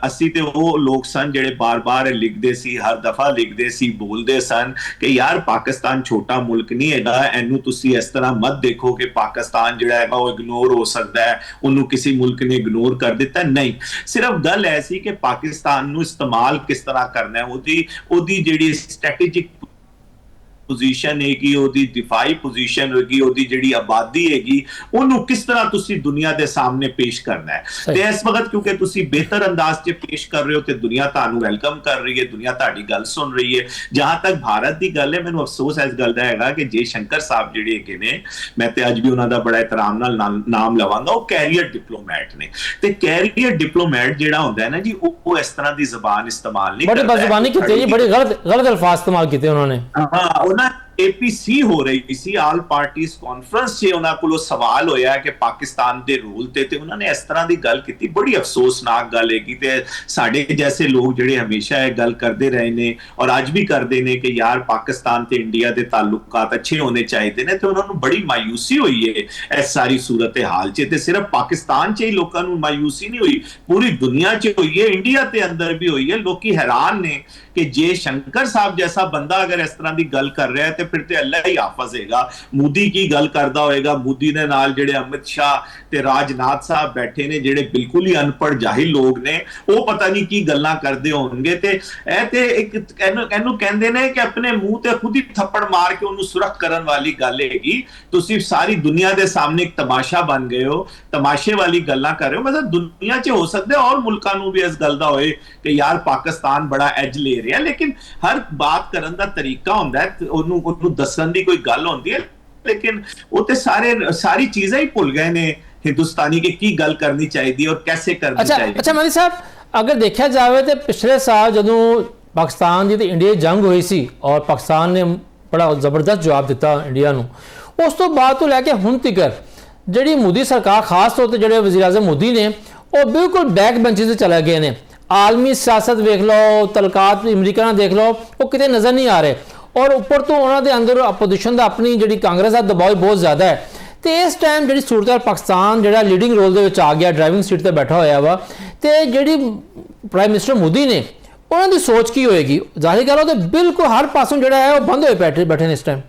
ਅਸੀਂ ਤੇ ਉਹ ਲੋਕ ਸਨ ਜਿਹੜੇ ਬਾਰ-ਬਾਰ ਲਿਖਦੇ ਸੀ, ਹਰ ਦਫਾ ਲਿਖਦੇ ਸੀ, ਬੋਲਦੇ ਸਨ ਕਿ यार पाकिस्तान छोटा मुल्क नहीं हैगा, इनू तुसी इस तरह मत देखो कि पाकिस्तान जिहड़ा हैगा वो इग्नोर हो सकता है, उन्होंने किसी मुल्क ने इग्नोर कर दिता। नहीं, सिर्फ गल ऐसी कि पाकिस्तान नू इस्तेमाल किस तरह करना है, ओदी जिहड़ी स्ट्रैटेजिक पोजीशन हैगी, ओदी दिफाई पोजीशन होगी, ओदी जिहड़ी आबादी हैगी ओनू किस तरह तुसी दुनिया दे सामने पेश करना है। ते इस वक्त क्योंकि तुसी बेहतर अंदाज च पेश कर रहे हो ते दुनिया तुहानू वेलकम कर रही है, दुनिया तुहाडी गल सुन रही है। जहां तक भारत की गल है, मैनू अफसोस इस गल दा हैगा कि जे शंकर साहब जिहड़े हैगे ने, मैं ते अज भी उन्हां दा बड़ा एहतराम नाल नाम लवांगा, वो कैरियर डिप्लोमैट ने ते कैरियर डिप्लोमैट जिहड़ा हुंदा है ना जी वो इस तरह दी ज़बान इस्तेमाल नहीं करदा। बड़ी ज़बानी कीती जी, बड़ी गलत अल्फाज इस्तेमाल कीते उन्होंने। हां APC हो रही सी, आल पार्टीज कॉन्फ्रेंस से उन्हां कोलों सवाल होया कि पाकिस्तान दे रूल ते उन्होंने इस तरह की गल की। बड़ी अफसोसनाक गल हैगी ते साडे जैसे लोग जिहड़े हमेशा ये गल करते रहे ने और अज भी करते हैं कि यार पाकिस्तान ते इंडिया के ताल्लुकात अच्छे होने चाहिए ने, तो उन्होंने बड़ी मायूसी हुई है इस सारी सूरत हाल च। ते सिर्फ पाकिस्तान च ही लोगों को मायूसी नहीं हुई, पूरी दुनिया च हुई है, इंडिया के अंदर भी हुई है। लोग हैरान ने कि जे शंकर साहब जैसा बंदा अगर इस तरह की गल कर रहा है तो फिर तो अल्लाह ही हाफज हैगा। मोदी की गल करता होएगा, मोदी दे नाल जिहड़े अमित शाह ते राजनाथ साहब बैठे ने जिहड़े बिल्कुल ही अनपढ़ जाहिल लोग ने, वो पता नहीं की गल्लां करदे होणगे। ते ए ते एक इहनू कहंदे ने कि अपने मुंह ते खुद ही थप्पड़ मार के उहनू सुरख करन वाली गल हैगी। तुसीं सारी दुनिया दे सामने एक तमाशा बन गए हो, तमाशे वाली गल्लां कर रहे हो। मतलब दुनिया च हो सकदा और मुल्कां नू भी इस गल दा होए कि यार पाकिस्तान बड़ा एज ले रहा, लेकिन हर बात करन दा तरीका हुंदा है, उहनू दस्सण दी कोई गल हुंदी है, लेकिन वो ते सारी चीजें ही भुल गए ने हिंदुस्तानी की गल करनी चाहिए और कैसे करनी चाहिए। अच्छा मनी साहब, अगर देखा जाए तो पिछले साल जदों पाकिस्तान की तो इंडिया जंग हुई सी और पाकिस्तान ने ਬੜਾ ਜ਼ਬਰਦਸਤ ਜਵਾਬ ਦਿੱਤਾ ਇੰਡੀਆ ਨੂੰ। ਉਸ ਤੋਂ ਬਾਅਦ ਤੋਂ ਲੈ ਕੇ ਹੁਣ ਤੱਕ ਜਿਹੜੀ ਮੋਦੀ ਸਰਕਾਰ, ਖਾਸ ਤੌਰ ਤੇ ਜਿਹੜੇ ਵਜ਼ੀਰ ਆਜ਼ਮ ਮੋਦੀ ਨੇ, ਉਹ ਬਿਲਕੁਲ ਬੈਕ ਬੈਂਚਿਸ ਤੇ ਚਲੇ ਗਏ ਨੇ। ਆਲਮੀ ਸਿਆਸਤ ਵੇਖ ਲਓ, ਤਲਕਾਤ ਅਮਰੀਕਾ ਨਾਲ ਦੇਖ ਲਓ, ਉਹ ਕਿਤੇ ਨਜ਼ਰ ਨਹੀਂ ਆ ਰਹੇ। ਔਰ ਉੱਪਰ ਤੋਂ ਉਹਨਾਂ ਦੇ ਅੰਦਰ ਆਪੋਜੀਸ਼ਨ ਦਾ, ਆਪਣੀ ਜਿਹੜੀ ਕਾਂਗਰਸ ਦਾ ਦਬਾਅ ਬਹੁਤ ਜ਼ਿਆਦਾ ਹੈ। ਤੇ ਇਸ ਟਾਈਮ ਜਿਹੜੀ ਸੂਰਤ ਪਾਕਿਸਤਾਨ ਜਿਹੜਾ ਲੀਡਿੰਗ ਰੋਲ ਦੇ ਵਿੱਚ ਆ ਗਿਆ, ਡਰਾਈਵਿੰਗ ਸੀਟ ਤੇ ਬੈਠਾ ਹੋਇਆ ਵਾ, ਤੇ ਜਿਹੜੀ ਪ੍ਰਾਈਮ ਮਿਨਿਸਟਰ ਮੋਦੀ ਨੇ, ਉਹਨਾਂ ਦੀ ਸੋਚ ਕੀ ਹੋਏਗੀ? ਜ਼ਾਹਿਰ ਗੱਲ ਉਹ ਤੇ ਬਿਲਕੁਲ ਹਰ ਪਾਸੋਂ ਜਿਹੜਾ ਹੈ ਉਹ ਬੰਦ ਹੋਏ ਬੈਠੇ ਨੇ ਇਸ ਟਾਈਮ।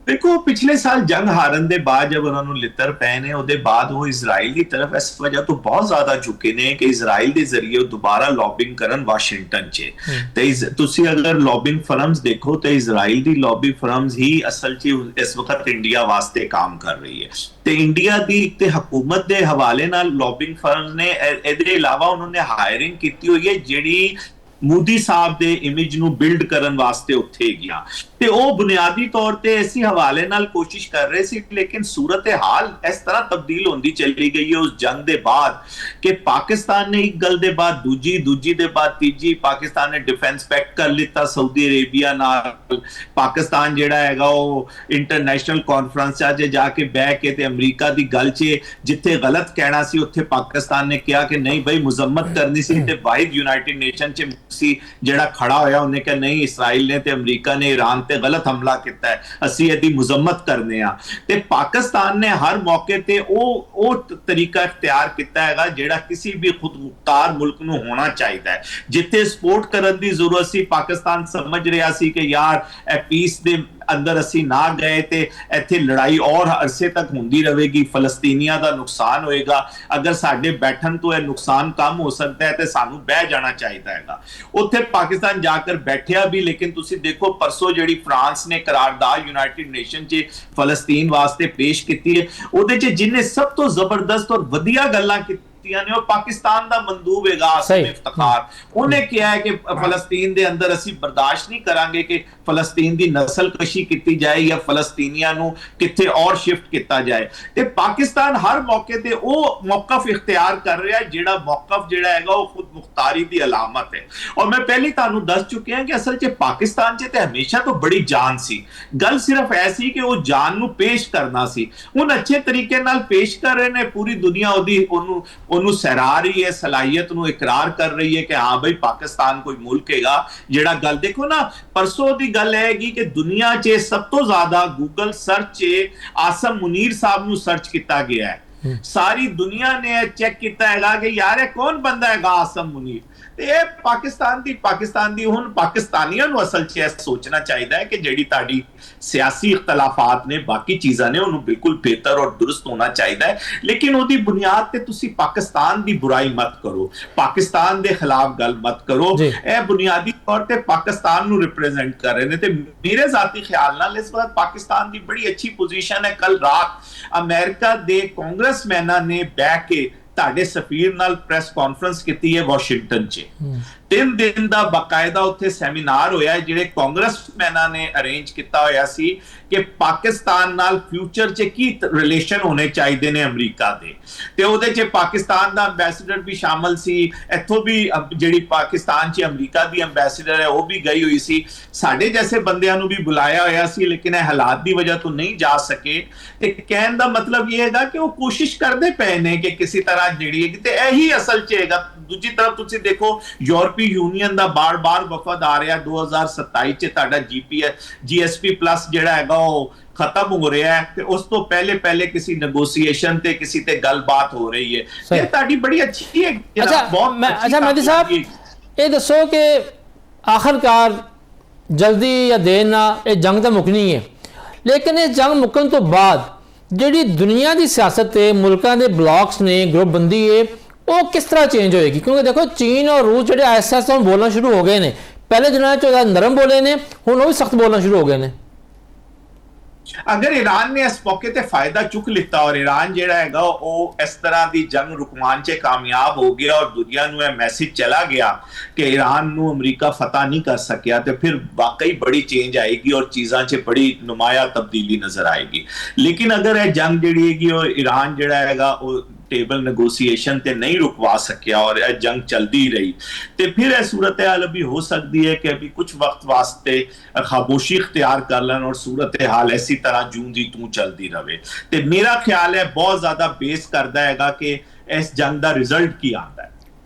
ਦੇਖੋ ਪਿਛਲੇ ਸਾਲ ਜੰਗ ਹਾਰਨ ਦੇ ਬਾਅਦ ਜਦ ਉਹਨਾਂ ਨੂੰ ਲਿੱਤਰ ਪਏ ਨੇ, ਉਹਦੇ ਬਾਅਦ ਉਹ ਇਜ਼ਰਾਈਲ ਦੀ ਤਰਫ ਇਸ ਵਜ੍ਹਾ ਤੋਂ ਬਹੁਤ ਜ਼ਿਆਦਾ ਝੁਕੇ ਨੇ ਕਿ ਇਜ਼ਰਾਈਲ ਦੇ ਜ਼ਰੀਏ ਉਹ ਦੁਬਾਰਾ ਲੌਬਿੰਗ ਕਰਨ ਵਾਸ਼ਿੰਗਟਨ 'ਚ। ਤੇ ਤੁਸੀਂ ਅਗਰ ਲੌਬਿੰਗ ਫਰਮਸ ਦੇਖੋ ਤੇ ਇਜ਼ਰਾਈਲ ਦੀ ਲੌਬੀ ਫਰਮਸ ਹੀ ਅਸਲ 'ਚ ਇਸ ਵਕਤ ਇੰਡੀਆ ਵਾਸਤੇ ਕੰਮ ਕਰ ਰਹੀ ਹੈ। ਤੇ ਇੰਡੀਆ ਦੀ ਤੇ ਹਕੂਮਤ ਦੇ ਹਵਾਲੇ ਨਾਲ ਲੌਬਿੰਗ ਫਰਮਸ ਨੇ ਇਹਦੇ ਇਲਾਵਾ ਉਹਨਾਂ ਨੇ ਹਾਇਰਿੰਗ ਕੀਤੀ ਹੋਈ ਹੈ ਜਿਹੜੀ ਮੋਦੀ ਸਾਹਿਬ ਦੇ ਇਮੇਜ ਨੂੰ ਬਿਲਡ ਕਰਨ ਵਾਸਤੇ ਉੱਥੇ ਗਿਆ। ਤੇ ਉਹ ਬੁਨਿਆਦੀ ਤੌਰ ਤੇ ਇਸੇ ਹਵਾਲੇ ਨਾਲ ਕੋਸ਼ਿਸ਼ ਕਰ ਰਹੇ ਸੀ, ਲੇਕਿਨ ਸੂਰਤ ਹਾਲ ਇਸ ਤਰ੍ਹਾਂ ਤਬਦੀਲ ਹੁੰਦੀ ਚਲੀ ਗਈ ਹੈ ਉਸ ਜੰਗ ਦੇ ਬਾਅਦ ਕਿ ਪਾਕਿਸਤਾਨ ਨੇ ਇੱਕ ਗੱਲ ਦੇ ਬਾਅਦ ਦੂਜੀ ਦੇ ਬਾਅਦ ਤੀਜੀ, ਪਾਕਿਸਤਾਨ ਨੇ ਡਿਫੈਂਸ ਪੈਕਟ ਕਰ ਲਿੱਤਾ ਸਾਊਦੀ ਅਰੇਬੀਆ ਨਾਲ। ਪਾਕਿਸਤਾਨ ਜਿਹੜਾ ਹੈਗਾ ਉਹ ਇੰਟਰਨੈਸ਼ਨਲ ਕਾਨਫਰੰਸ 'ਚ ਜਾ ਕੇ ਬਹਿ ਕੇ ਤੇ ਅਮਰੀਕਾ ਦੀ ਗੱਲ 'ਚ ਜਿੱਥੇ ਗਲਤ ਕਹਿਣਾ ਸੀ ਉੱਥੇ ਪਾਕਿਸਤਾਨ ਨੇ ਕਿਹਾ ਕਿ ਨਹੀਂ ਬਈ ਮੁਜ਼ੰਮਤ ਕਰਨੀ ਸੀ। ਤੇ ਵਾਹਿਦ ਯੂਨਾਈਟਿਡ ਨੇਸ਼ਨ 'ਚ ਸੀ ਜਿਹੜਾ ਖੜਾ ਹੋਇਆ, ਉਹਨੇ ਕਿਹਾ ਨਹੀਂ, ਇਸਰਾਈਲ ਨੇ ਤੇ ਅਮਰੀਕਾ ਨੇ ਈਰਾਨ ਤੇ ਗਲਤ ਹਮਲਾ ਕੀਤਾ ਹੈ, ਅਸੀਂ ਇਹਦੀ ਮੁਜ਼ੰਮਤ ਕਰਨੇ ਆ। ਤੇ ਪਾਕਿਸਤਾਨ ਨੇ ਹਰ ਮੌਕੇ ਤੇ ਉਹ ਤਰੀਕਾ ਇਖਤਿਆਰ ਕੀਤਾ ਹੈਗਾ ਜਿਹੜਾ ਕਿਸੇ ਵੀ ਖੁਦਮੁਖਤਾਰ ਮੁਲਕ ਨੂੰ ਹੋਣਾ ਚਾਹੀਦਾ ਹੈ। ਜਿੱਥੇ ਸਪੋਰਟ ਕਰਨ ਦੀ ਜ਼ਰੂਰਤ ਸੀ, ਪਾਕਿਸਤਾਨ ਸਮਝ ਰਿਹਾ ਸੀ ਕਿ ਯਾਰ ਇਹ ਪੀਸ ਦੇ ਅੰਦਰ ਅਸੀਂ ਨਾ ਗਏ ਤੇ ਇੱਥੇ ਲੜਾਈ ਔਰ ਅਰਸੇ ਤੱਕ ਹੁੰਦੀ ਰਹੇਗੀ, ਫਲਸਤੀਨੀਆਂ ਦਾ ਨੁਕਸਾਨ ਹੋਏਗਾ। ਅਗਰ ਸਾਡੇ ਬੈਠਣ ਤੋਂ ਇਹ ਨੁਕਸਾਨ ਕਮ ਹੋ ਸਕਦਾ ਹੈ ਤੇ ਸਾਨੂੰ ਬਹਿ ਜਾਣਾ ਚਾਹੀਦਾ ਹੈਗਾ। ਉੱਥੇ ਪਾਕਿਸਤਾਨ ਜਾ ਕੇ ਬੈਠਿਆ ਵੀ, ਲੇਕਿਨ ਤੁਸੀਂ ਦੇਖੋ ਪਰਸੋਂ ਜਿਹੜੀ ਫਰਾਂਸ ਨੇ ਕਰਾਰਦਾਦ ਯੂਨਾਈਟਿਡ ਨੇਸ਼ਨ 'ਚ ਫਲਸਤੀਨ ਵਾਸਤੇ ਪੇਸ਼ ਕੀਤੀ ਹੈ, ਉਹਦੇ 'ਚ ਜਿਹਨੇ ਸਭ ਤੋਂ ਜ਼ਬਰਦਸਤ ਔਰ ਵਧੀਆ ਗੱਲਾਂ ਨੇ ਉਹ ਪਾਕਿਸਤਾਨ ਦਾ ਮੰਦੂਬ ਹੈਗਾ ਆਸਿਮ ਇਫਤਖਾਰ। ਉਹਨੇ ਕਿਹਾ ਹੈ ਕਿ ਫਲਸਤੀਨ ਦੇ ਅੰਦਰ ਅਸੀਂ ਬਰਦਾਸ਼ਤ ਨਹੀਂ ਕਰਾਂਗੇ ਕਿ ਫਲਸਤੀਨ ਦੀ ਨਸਲਕਸ਼ੀ ਕੀਤੀ ਜਾਏ ਜਾਂ ਫਲਸਤੀਨੀਆਂ ਨੂੰ ਕਿੱਥੇ ਔਰ ਸ਼ਿਫਟ ਕੀਤਾ ਜਾਏ। ਤੇ ਪਾਕਿਸਤਾਨ ਹਰ ਮੌਕੇ ਤੇ ਉਹ ਮੌਕਫ ਇਖਤਿਆਰ ਕਰ ਰਿਹਾ ਜਿਹੜਾ ਮੌਕਫ ਜਿਹੜਾ ਹੈਗਾ ਉਹ ਖੁਦ ਮੁਖਤਾਰੀ ਦੀ ਅਲਾਮਤ ਹੈ। ਔਰ ਮੈਂ ਪਹਿਲੇ ਤੁਹਾਨੂੰ ਦੱਸ ਚੁੱਕਿਆ ਕਿ ਅਸਲ 'ਚ ਪਾਕਿਸਤਾਨ 'ਚ ਤੇ ਹਮੇਸ਼ਾ ਤੋਂ ਬੜੀ ਜਾਨ ਸੀ। ਗੱਲ ਸਿਰਫ ਐਸੀ ਕਿ ਉਹ ਜਾਨ ਨੂੰ ਪੇਸ਼ ਕਰਨਾ ਸੀ। ਹੁਣ ਅੱਛੇ ਤਰੀਕੇ ਨਾਲ ਪੇਸ਼ ਕਰ ਰਹੇ ਨੇ, ਪੂਰੀ ਦੁਨੀਆ ਉਹਨੂੰ ਸਹਿਰਾ ਰਹੀ ਹੈ, ਸਲਾਹੀਅਤ ਨੂੰ ਇਕਰਾਰ ਕਰ ਰਹੀ ਹੈ ਕਿ ਹਾਂ ਬਈ ਪਾਕਿਸਤਾਨ ਕੋਈ ਮੁਲਕ ਹੈਗਾ ਜਿਹੜਾ ਗੱਲ ਦੇਖੋ ਨਾ। ਪਰਸੋਂ ਦੀ ਗੱਲ ਹੈਗੀ ਕਿ ਦੁਨੀਆ 'ਚ ਸਭ ਤੋਂ ਜ਼ਿਆਦਾ ਗੂਗਲ ਸਰਚ 'ਚ ਆਸਮ ਮੁਨੀਰ ਸਾਹਿਬ ਨੂੰ ਸਰਚ ਕੀਤਾ ਗਿਆ ਹੈ। ਸਾਰੀ ਦੁਨੀਆ ਨੇ ਚੈੱਕ ਕੀਤਾ ਹੈਗਾ ਕਿ ਯਾਰ ਇਹ ਕੌਣ ਬੰਦਾ ਹੈਗਾ ਆਸਮ ਮੁਨੀਰ। ਤੇ ਇਹ ਪਾਕਿਸਤਾਨ ਦੀ ਹੁਣ ਪਾਕਿਸਤਾਨੀਆਂ ਨੂੰ ਅਸਲ 'ਚ ਇਹ ਸੋਚਣਾ ਚਾਹੀਦਾ ਹੈ ਕਿ ਜਿਹੜੀ ਤੁਹਾਡੀ ਸਿਆਸੀ ਇਖਤਲਾਫਾਤ ਨੇ, ਬਾਕੀ ਚੀਜ਼ਾਂ ਨੇ, ਉਹਨੂੰ ਬਿਲਕੁਲ ਬਿਹਤਰ ਔਰ ਦੁਰਸਤ ਹੋਣਾ ਚਾਹੀਦਾ ਹੈ। ਲੇਕਿਨ ਉਹਦੀ ਬੁਨਿਆਦ ਤੇ ਤੁਸੀਂ ਪਾਕਿਸਤਾਨ ਦੀ ਬੁਰਾਈ ਮਤ ਕਰੋ, ਪਾਕਿਸਤਾਨ ਦੇ ਖਿਲਾਫ ਗੱਲ ਮਤ ਕਰੋ। ਇਹ ਬੁਨਿਆਦੀ ਤੌਰ ਤੇ ਪਾਕਿਸਤਾਨ ਨੂੰ ਰਿਪਰੈਜ਼ੈਂਟ ਕਰ ਰਹੇ ਨੇ। ਤੇ ਮੇਰੇ ਜ਼ਾਤੀ ਖਿਆਲ ਨਾਲ ਇਸ ਵਕਤ ਪਾਕਿਸਤਾਨ ਦੀ ਬੜੀ ਅੱਛੀ ਪੋਜੀਸ਼ਨ ਹੈ। ਕੱਲ ਰਾਤ ਅਮਰੀਕਾ ਦੇ ਕਾਂਗਰਸਮੈਨਾਂ ਨੇ ਬਹਿ ਕੇ ਤੁਹਾਡੇ ਸਫੀਰ ਨਾਲ ਪ੍ਰੈਸ ਕਾਨਫਰੰਸ ਕੀਤੀ ਹੈ ਵਾਸ਼ਿੰਗਟਨ 'ਚ। 3 ਦਿਨ ਦਾ ਬਾਕਾਇਦਾ ਉੱਥੇ ਸੈਮੀਨਾਰ ਹੋਇਆ ਜਿਹੜੇ ਕਾਂਗਰਸਮੈਨਾਂ ਨੇ ਅਰੇਂਜ ਕੀਤਾ ਹੋਇਆ ਸੀ ਕਿ ਪਾਕਿਸਤਾਨ ਨਾਲ ਫਿਊਚਰ 'ਚ ਕੀ ਰਿਲੇਸ਼ਨ ਹੋਣੇ ਚਾਹੀਦੇ ਨੇ ਅਮਰੀਕਾ ਦੇ। ਤੇ ਉਹਦੇ 'ਚ ਪਾਕਿਸਤਾਨ ਦਾ ਐਮਬੈਸਡਰ ਵੀ ਸ਼ਾਮਲ ਸੀ, ਇੱਥੋਂ ਵੀ ਜਿਹੜੀ ਪਾਕਿਸਤਾਨ 'ਚ ਅਮਰੀਕਾ ਦੀ ਐਮਬੈਸਡਰ ਹੈ ਉਹ ਵੀ ਗਈ ਹੋਈ ਸੀ। ਸਾਡੇ ਜੈਸੇ ਬੰਦਿਆਂ ਨੂੰ ਵੀ ਬੁਲਾਇਆ ਹੋਇਆ ਸੀ, ਲੇਕਿਨ ਇਹ ਹਾਲਾਤ ਦੀ ਵਜ੍ਹਾ ਤੋਂ ਨਹੀਂ ਜਾ ਸਕੇ। ਤੇ ਕਹਿਣ ਦਾ ਮਤਲਬ ਇਹ ਹੈਗਾ ਕਿ ਉਹ ਕੋਸ਼ਿਸ਼ ਕਰਦੇ ਪਏ ਨੇ ਕਿ ਕਿਸੇ ਤਰ੍ਹਾਂ ਜਿਹੜੀ ਹੈ, ਤੇ ਇਹੀ ਅਸਲ 'ਚ ਹੈਗਾ। ਦੂਜੀ ਤਰਫ ਤੁਸੀਂ ਦੇਖੋ ਯੂਰਪੀ ਯੂਨੀਅਨ ਦਾ ਬਾਰ-ਬਾਰ ਵਫਦ ਆ ਰਿਹਾ 2027 'ਚ ਤੁਹਾਡਾ GSP ਪਲੱਸ ਜਿਹੜਾ ਹੈਗਾ ਉਹ ਖਤਮ ਹੋ ਰਿਹਾ ਹੈ ਤੇ ਉਸ ਤੋਂ ਪਹਿਲੇ ਕਿਸੇ ਨੈਗੋਸੀਏਸ਼ਨ ਤੇ ਕਿਸੇ ਤੇ ਗੱਲਬਾਤ ਹੋ ਰਹੀ ਹੈ। ਇਹ ਤੁਹਾਡੀ ਬੜੀ ਅੱਛੀ ਹੈ। ਅੱਛਾ ਮਹਿਦੀ ਸਾਹਿਬ ਇਹ ਦੱਸੋ ਕਿ ਆਖਰਕਾਰ ਜਲਦੀ ਜਾਂ ਦੇਰ ਨਾਲ ਇਹ ਜੰਗ ਤਾਂ ਮੁੱਕਣੀ ਹੈ, ਲੇਕਿਨ ਇਹ ਜੰਗ ਮੁੱਕਣ ਤੋਂ ਬਾਅਦ ਜਿਹੜੀ ਦੁਨੀਆ ਦੀ ਸਿਆਸਤ ਤੇ ਮੁਲਕਾਂ ਦੇ ਬਲੌਕਸ ਨੇ, ਗਰੁੱਪਬੰਦੀ ਹੈ, ਉਹ ਕਿਸ ਤਰ੍ਹਾਂ ਚੇਂਜ ਹੋਏਗੀ? ਕਿਉਂਕਿ ਦੇਖੋ ਚੀਨ ਔਰ ਰੂਸ ਜਿਹੜੇ ਐਸ ਬੋਲਣਾ ਸ਼ੁਰੂ ਹੋ ਗਏ ਨੇ। ਪਹਿਲੇ ਦਿਨਾਂ 'ਚ ਨਰਮ ਬੋਲੇ ਨੇ, ਹੁਣ ਉਹ ਵੀ ਸਖਤ ਬੋਲਣਾ ਸ਼ੁਰੂ ਹੋ ਗਏ ਨੇ। ਅਗਰ ਈਰਾਨ ਨੇ ਇਸ ਮੌਕੇ ਤੇ ਫਾਇਦਾ ਚੁੱਕ ਲਿੱਤਾ ਔਰ ਈਰਾਨ ਜਿਹੜਾ ਹੈਗਾ ਉਹ ਇਸ ਤਰ੍ਹਾਂ ਦੀ ਜੰਗ ਰੁਕਵਾਉਣ 'ਚ ਕਾਮਯਾਬ ਹੋ ਗਿਆ ਔਰ ਦੁਨੀਆ ਨੂੰ ਇਹ ਮੈਸੇਜ ਚਲਾ ਗਿਆ ਕਿ ਈਰਾਨ ਨੂੰ ਅਮਰੀਕਾ ਫਤਹ ਨਹੀਂ ਕਰ ਸਕਿਆ, ਤੇ ਫਿਰ ਵਾਕਈ ਬੜੀ ਚੇਂਜ ਆਏਗੀ ਔਰ ਚੀਜ਼ਾਂ 'ਚ ਬੜੀ ਨੁਮਾਇਆ ਤਬਦੀਲੀ ਨਜ਼ਰ ਆਏਗੀ। ਲੇਕਿਨ ਅਗਰ ਇਹ ਜੰਗ ਜਿਹੜੀ ਹੈਗੀ ਉਹ ਈਰਾਨ ਜਿਹੜਾ ਹੈਗਾ ਉਹ ਟੇਬਲ ਨੈਗੋਸੀਏਸ਼ਨ ਤੇ ਨਹੀਂ ਰੁਕਵਾ ਸਕਿਆ ਔਰ ਇਹ ਜੰਗ ਚਲਦੀ ਰਹੀ ਤੇ ਫਿਰ ਇਹ ਸੂਰਤ ਹਾਲ ਵੀ ਹੋ ਸਕਦੀ ਹੈ ਕਿ ਅਭੀ ਕੁਝ ਵਕਤ ਵਾਸਤੇ ਖਾਮੋਸ਼ੀ ਇਖਤਿਆਰ ਕਰ ਲੈਣ ਔਰ ਸੂਰਤ ਹਾਲ ਇसी तरह ਜੂੰ ਦੀ ਤੂੰ ਚਲਦੀ ਰਹੇ ਤੇ ਮੇਰਾ ਖਿਆਲ ਹੈ ਬਹੁਤ ਜ਼ਿਆਦਾ ਬੇਸ ਕਰਦਾ ਹੈਗਾ ਕਿ ਇਸ ਜੰਗ ਦਾ ਰਿਜ਼ਲਟ ਕੀ ਆਉਂਦਾ ਹੈ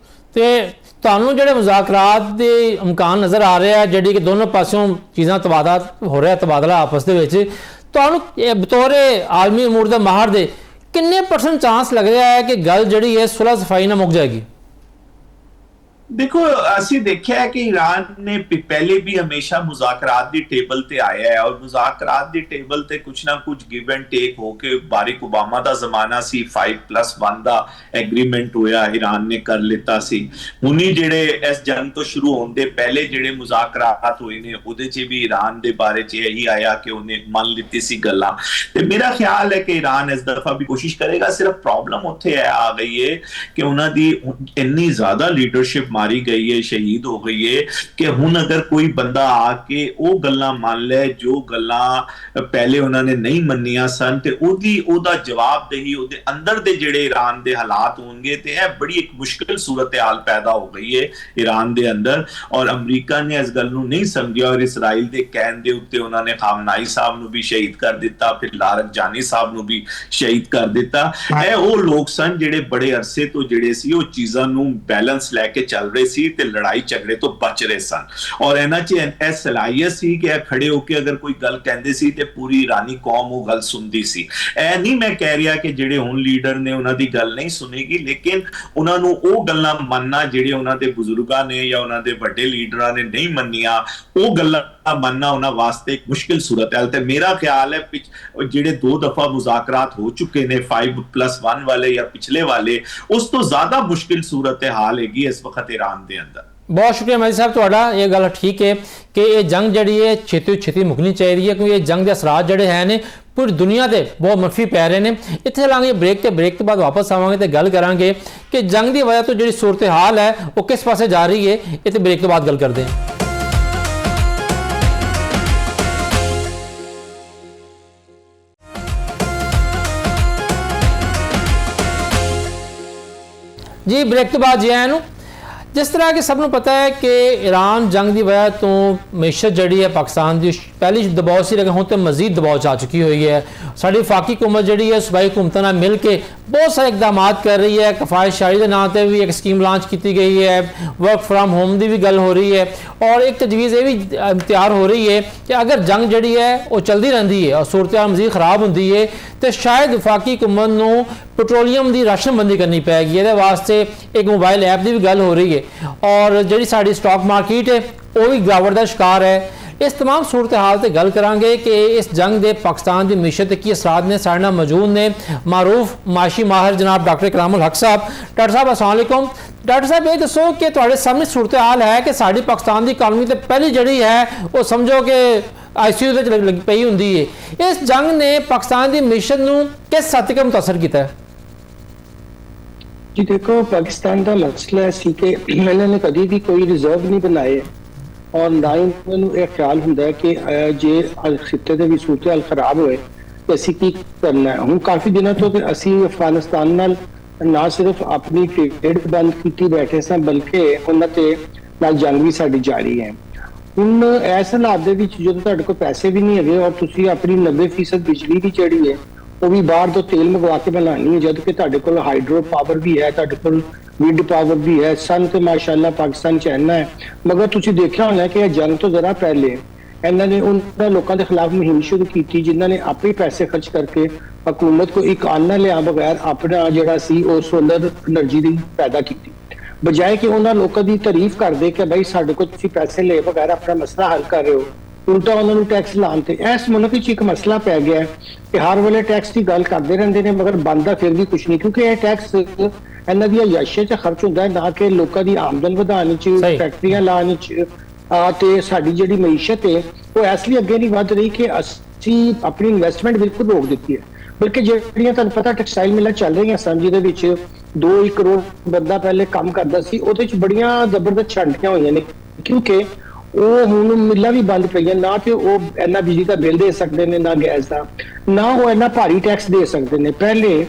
ਤੇ ਤੁਹਾਨੂੰ ਜਿਹੜੇ ਮੁਜ਼ਾਕਰਾਤ ਦੇ ਇਮਕਾਨ ਨਜ਼ਰ ਆ ਰਿਹਾ ਜਿਹੜੀ ਕਿ ਦੋਨੋਂ ਪਾਸਿਓਂ ਚੀਜ਼ਾਂ ਹੋ ਰਿਹਾ ਤਬਾਦਲਾ ਆਪਸ ਦੇ ਵਿੱਚ ਤੁਹਾਨੂੰ ਬਤੌਰ ਆਲਮੀ ਅਮੂਰ ਦੇ ਮਾਹਰ ਦੇ ਕਿੰਨੇ % ਚਾਂਸ ਲੱਗ ਰਿਹਾ ਹੈ ਕਿ ਗੱਲ ਜਿਹੜੀ ਹੈ ਸੁਲਹ ਸਫਾਈ ਨਾਲ ਮੁੱਕ ਜਾਏਗੀ देखो ਅਸੀਂ ਦੇਖਿਆ ਹੈ ਕਿ ईरान ने पहले भी हमेशा मुज़ाकरात दी टेबल ते आया है और मुज़ाकरात दी टेबल ते कुछ ना कुछ गिव एंड टेक हो के बारिक ओबामा ਦਾ ਜ਼ਮਾਨਾ ਸੀ 5+1 ਦਾ ਐਗਰੀਮੈਂਟ ਹੋਇਆ ईरान ने कर ਲਿੱਤਾ ਸੀ ਹੁਣੀ ਜਿਹੜੇ ਇਸ ਜੰਗ ਤੋਂ ਸ਼ੁਰੂ ਹੋਣ ਦੇ ਪਹਿਲੇ ਜਿਹੜੇ ਮੁਜ਼ਾਕਰਾਤ ਹੋਏ ਨੇ ਉਹਦੇ 'ਚ ਵੀ ईरान ਦੇ ਬਾਰੇ 'ਚ ਇਹੀ ਆਇਆ ਕਿ ਉਹਨੇ ਮੰਨ ਲਿੱਤੀ ਸੀ ਗੱਲਾਂ ਤੇ ਮੇਰਾ ਖਿਆਲ ਹੈ ਕਿ ईरान ਇਸ ਦਫਾ ਵੀ ਕੋਸ਼ਿਸ਼ ਕਰੇਗਾ ਸਿਰਫ ਪ੍ਰੋਬਲਮ ਉੱਥੇ ਆ ਗਈ ਹੈ ਕਿ ਉਹਨਾਂ ਦੀ ਇੰਨੀ ਜ਼ਿਆਦਾ ਲੀਡਰਸ਼ਿਪ मारी गई है शहीद हो गई है कि हुन अगर कोई बंदा आके वो गल्लां मान ले जो गल्लां पहले उन्होंने नहीं मन्नियां सन ते ओदा जवाबदेही ओदे अंदर दे जेड़े ईरान दे हालात होंगे ते यह बड़ी एक मुश्किल सूरत हाल पैदा हो गई है ईरान दे अंदर और अमरीका ने इस गल नूं नहीं समझिया और इसराइल दे कहण दे उत्ते उन्होंने खामनाई साहब नूं भी शहीद कर दिता फिर लारकजानी साहब नूं भी शहीद कर दिता ਇਹ ਉਹ ਲੋਕ ਸਨ ਜਿਹੜੇ ਬੜੇ ਅਰਸੇ ਤੋਂ ਜਿਹੜੇ ਸੀ ਉਹ ਚੀਜ਼ਾਂ ਨੂੰ ਬੈਲੈਂਸ ਲੈ ਕੇ ਚੱਲ ਰਹੇ ਸੀ ਤੇ ਲੜਾਈ ਝਗੜੇ ਤੋਂ ਬਚ ਰਹੇ ਸਨ ਔਰ ਇਹਨਾਂ 'ਚ ਇਹ ਸਲਾਹੀਅਤ ਸੀ ਕਿ ਇਹ ਖੜੇ ਹੋ ਕੇ ਅਗਰ ਕੋਈ ਗੱਲ ਕਹਿੰਦੇ ਸੀ ਤੇ ਪੂਰੀ ਈਰਾਨੀ ਕੌਮ ਉਹ ਗੱਲ ਸੁਣਦੀ ਸੀ ਇਹ ਨਹੀਂ ਮੈਂ ਕਹਿ ਰਿਹਾ ਕਿ ਜਿਹੜੇ ਹੁਣ ਲੀਡਰ ਨੇ ਉਹਨਾਂ ਦੀ ਗੱਲ ਨਹੀਂ ਸੁਣੇਗੀ ਲੇਕਿਨ ਉਹਨਾਂ ਨੂੰ ਉਹ ਗੱਲਾਂ ਮੰਨਣਾ ਜਿਹੜੇ ਉਹਨਾਂ ਦੇ ਬਜ਼ੁਰਗਾਂ ਨੇ ਜਾਂ ਉਹਨਾਂ ਦੇ ਵੱਡੇ ਲੀਡਰਾਂ ਨੇ ਨਹੀਂ ਮੰਨੀਆਂ ਉਹ ਗੱਲਾਂ ਮੰਨਣਾ ਉਹਨਾਂ ਵਾਸਤੇ ਇੱਕ ਮੁਸ਼ਕਿਲ ਸੂਰਤ ਹੈ ਤੇ ਮੇਰਾ ਖਿਆਲ ਹੈ ਜਿਹੜੇ 2 ਦਫਾ ਮੁਜ਼ਾਕਰਾਤ ਹੋ ਚੁੱਕੇ ਨੇ 5+1 ਵਾਲੇ ਜਾਂ ਪਿਛਲੇ ਵਾਲੇ ਉਸ ਤੋਂ ਜ਼ਿਆਦਾ ਮੁਸ਼ਕਿਲ ਸੂਰਤ ਹਾਲ ਹੈਗੀ ਇਸ ਵਕਤ ईरान ਦੇ ਅੰਦਰ बहुत शुक्रिया मजी साहब ਤੁਹਾਡਾ ਇਹ ਗੱਲ ਠੀਕ ਹੈ ਕਿ ਇਹ ਜੰਗ ਜਿਹੜੀ ਹੈ ਛੇਤੀ ਮੁੱਕਣੀ ਚਾਹੀਦੀ ਹੈ ਕਿਉਂਕਿ ਇਹ ਜੰਗ ਦੇ ਅਸਰਾਤ ਜਿਹੜੇ ਹੈ ਨੇ ਪੂਰੀ ਦੁਨੀਆ ਤੇ ਬਹੁਤ ਮੰਫੀ ਪੈ ਰਹੇ ਨੇ ਇੱਥੇ ਲਾਂਗੇ ਬ੍ਰੇਕ ਤੋਂ ਬਾਅਦ ਵਾਪਸ ਆਵਾਂਗੇ ਤੇ ਗੱਲ ਕਰਾਂਗੇ ਕਿ ਜੰਗ ਦੀ ਵਜ੍ਹਾ ਤੋਂ ਜਿਹੜੀ ਸੂਰਤ ਹਾਲ ਹੈ ਉਹ ਕਿਸ ਪਾਸੇ ਜਾ ਰਹੀ ਹੈ ਇੱਥੇ ਬ੍ਰੇਕ ਤੋਂ ਬਾਅਦ ਗੱਲ ਕਰਦੇ ਹਾਂ जी ब्रेक तो बाद जी जिस तरह कि सबनों पता है कि ईरान जंग की वजह तो मैशत जी है पाकिस्तान की पहली दबाव से लेकिन हूँ तो मजीद दबाव च आ चुकी हुई है साड़ी वफाकी हुकूमत जी है सूबाई हुकूमतों नाल मिल के बहुत सारे इकदाम कर रही है कफायतशारी के नाम पर भी एक स्कीम लॉन्च की गई है वर्क फ्राम होम की भी गल हो रही है और एक तजवीज़ ये भी तैयार हो रही है कि अगर जंग जी है वो चलती रही है और सूरत हाल मजीद खराब होंगी है तो शायद वफाकी हुकूमत नूं पेट्रोलीयम की राशनबंदी करनी पैगी ये वास्ते एक मोबाइल ऐप की भी गल हो रही है और जी साड़ी स्टॉक मार्केट है वो भी गिरावट का शिकार है इस तमाम सूरत हाल से गल करांगे कि इस जंग के पाकिस्तान की मीशत की असरात ने साढ़े नाल मौजूद ने मारूफ माशी माहिर जनाब डॉक्टर इकरामुल हक साहब डॉक्टर साहब अस्सलाम वालेकुम डॉक्टर साहब ये दसो कि तुहाडे सामने सूरत हाल है कि साड़ी पाकिस्तान की इकानमी तो पहली जी है वो समझो कि ICU लगी पई हुंदी है इस जंग ने पाकिस्तान की मीशत नूं किस हद तक मुतासर किया है जी देखो पाकिस्तान का मसला है कि इन्होंने कभी भी कोई रिजर्व नहीं बनाए और ना ही उन्होंने ख्याल होंगे कि जे खिते के भी सूरत हाल खराब होए तो असी की करना है हूँ काफ़ी दिनों तो असी अफगानिस्तान नाल ना सिर्फ अपनी ट्रेड बंद की बैठे सन बल्कि उन्होंने नाल जंग भी साड़ी जारी है ਹੁਣ ਇਸ ਹਾਲਾਤ ਦੇ ਵਿੱਚ ਜਦੋਂ ਤੁਹਾਡੇ ਕੋਲ ਪੈਸੇ ਵੀ ਨਹੀਂ ਹੈਗੇ ਔਰ ਤੁਸੀਂ ਆਪਣੀ 90% ਬਿਜਲੀ ਦੀ ਜਿਹੜੀ ਹੈ ਉਹ ਵੀ ਬਾਹਰ ਤੋਂ ਤੇਲ ਮੰਗਵਾ ਕੇ ਬਣਾਉਣੀ ਹੈ ਜਦ ਕਿ ਤੁਹਾਡੇ ਕੋਲ ਹਾਈਡਰੋ ਪਾਵਰ ਵੀ ਹੈ ਤੁਹਾਡੇ ਕੋਲ ਵਿੰਡ ਪਾਵਰ ਵੀ ਹੈ ਸਨ ਤੇ ਮਾਸ਼ਾਅੱਲਾ ਪਾਕਿਸਤਾਨ ਚ ਇੰਨਾ ਹੈ ਮਗਰ ਤੁਸੀਂ ਦੇਖਿਆ ਹੋਣਾ ਕਿ ਇਹ ਜੰਗ ਤੋਂ ਜ਼ਰਾ ਪਹਿਲੇ ਇਹਨਾਂ ਨੇ ਉਹਨਾਂ ਲੋਕਾਂ ਦੇ ਖਿਲਾਫ ਮੁਹਿੰਮ ਸ਼ੁਰੂ ਕੀਤੀ ਜਿਨ੍ਹਾਂ ਨੇ ਆਪਣੇ ਪੈਸੇ ਖਰਚ ਕਰਕੇ ਹਕੂਮਤ ਕੋ ਇੱਕ ਆਨਾ ਲਿਆ ਬਗੈਰ ਆਪਣਾ ਜਿਹੜਾ ਸੀ ਉਹ ਸੋਲਰ એનર્ਜੀ ਦੀ ਪੈਦਾ ਕੀਤੀ ਬਜਾਏ ਕਿ ਉਹਨਾਂ ਲੋਕਾਂ ਦੀ ਤਾਰੀਫ ਕਰਦੇ ਕਿ ਭਾਈ ਸਾਡੇ ਕੋਲ ਤੁਸੀਂ ਪੈਸੇ ਲੈ ਬਗੈਰ ਆਪਣਾ ਮਸਲਾ ਹੱਲ ਕਰ ਰਹੇ ਹੋ ਉਲਟਾ ਉਹਨਾਂ ਨੂੰ ਟੈਕਸ ਲਾਉਣ ਤੇ ਇਸ ਮੁਲਕ ਵਿੱਚ ਇੱਕ ਮਸਲਾ ਪੈ ਗਿਆ ਕਿ ਹਰ ਵੇਲੇ ਟੈਕਸ ਦੀ ਗੱਲ ਕਰਦੇ ਰਹਿੰਦੇ ਨੇ ਮਗਰ ਬਣਦਾ ਫਿਰ ਵੀ ਕੁਝ ਨਹੀਂ ਕਿਉਂਕਿ ਇਹ ਟੈਕਸ ਇਹਨਾਂ ਦੀਆਂ ਯਾਸ਼ੇ 'ਚ ਖਰਚ ਹੁੰਦਾ ਹੈ ਨਾ ਕਿ ਲੋਕਾਂ ਦੀ ਆਮਦਨ ਵਧਾਉਣ 'ਚ ਫੈਕਟਰੀਆਂ ਲਾਉਣ 'ਚ ਤੇ ਸਾਡੀ ਜਿਹੜੀ ਮਈਸ਼ਤ ਹੈ ਉਹ ਇਸ ਲਈ ਅੱਗੇ ਨਹੀਂ ਵਧ ਰਹੀ ਕਿ ਅਸੀਂ ਆਪਣੀ ਇਨਵੈਸਟਮੈਂਟ ਬਿਲਕੁਲ ਰੋਕ ਦਿੱਤੀ ਹੈ ਬਲਕਿ ਜਿਹੜੀਆਂ ਤੁਹਾਨੂੰ ਪਤਾ ਟੈਕਸਟਾਈਲ ਮਿਲਾਂ ਚੱਲ ਰਹੀਆਂ ਸਨ ਜਿਹਦੇ ਵਿੱਚ 2-1 ਕਰੋੜ ਬੰਦਾ ਪਹਿਲੇ ਕੰਮ ਕਰਦਾ ਸੀ ਉਹਦੇ 'ਚ ਬੜੀਆਂ ਜ਼ਬਰਦਸਤ ਛਾਂਟੀਆਂ ਹੋਈਆਂ ਨੇ ਕਿਉਂਕਿ ਉਹ ਹੁਣ ਮਿੱਲਾਂ ਵੀ ਬੰਦ ਪਈਆਂ ਨਾ ਤੇ ਉਹ ਇੰਨਾ ਬਿਜਲੀ ਦਾ ਬਿੱਲ ਦੇ ਸਕਦੇ ਨੇ ਨਾ ਗੈਸ ਦਾ ਨਾ ਉਹ ਇੰਨਾ ਭਾਰੀ ਟੈਕਸ ਦੇ ਸਕਦੇ ਨੇ ਪਹਿਲੇ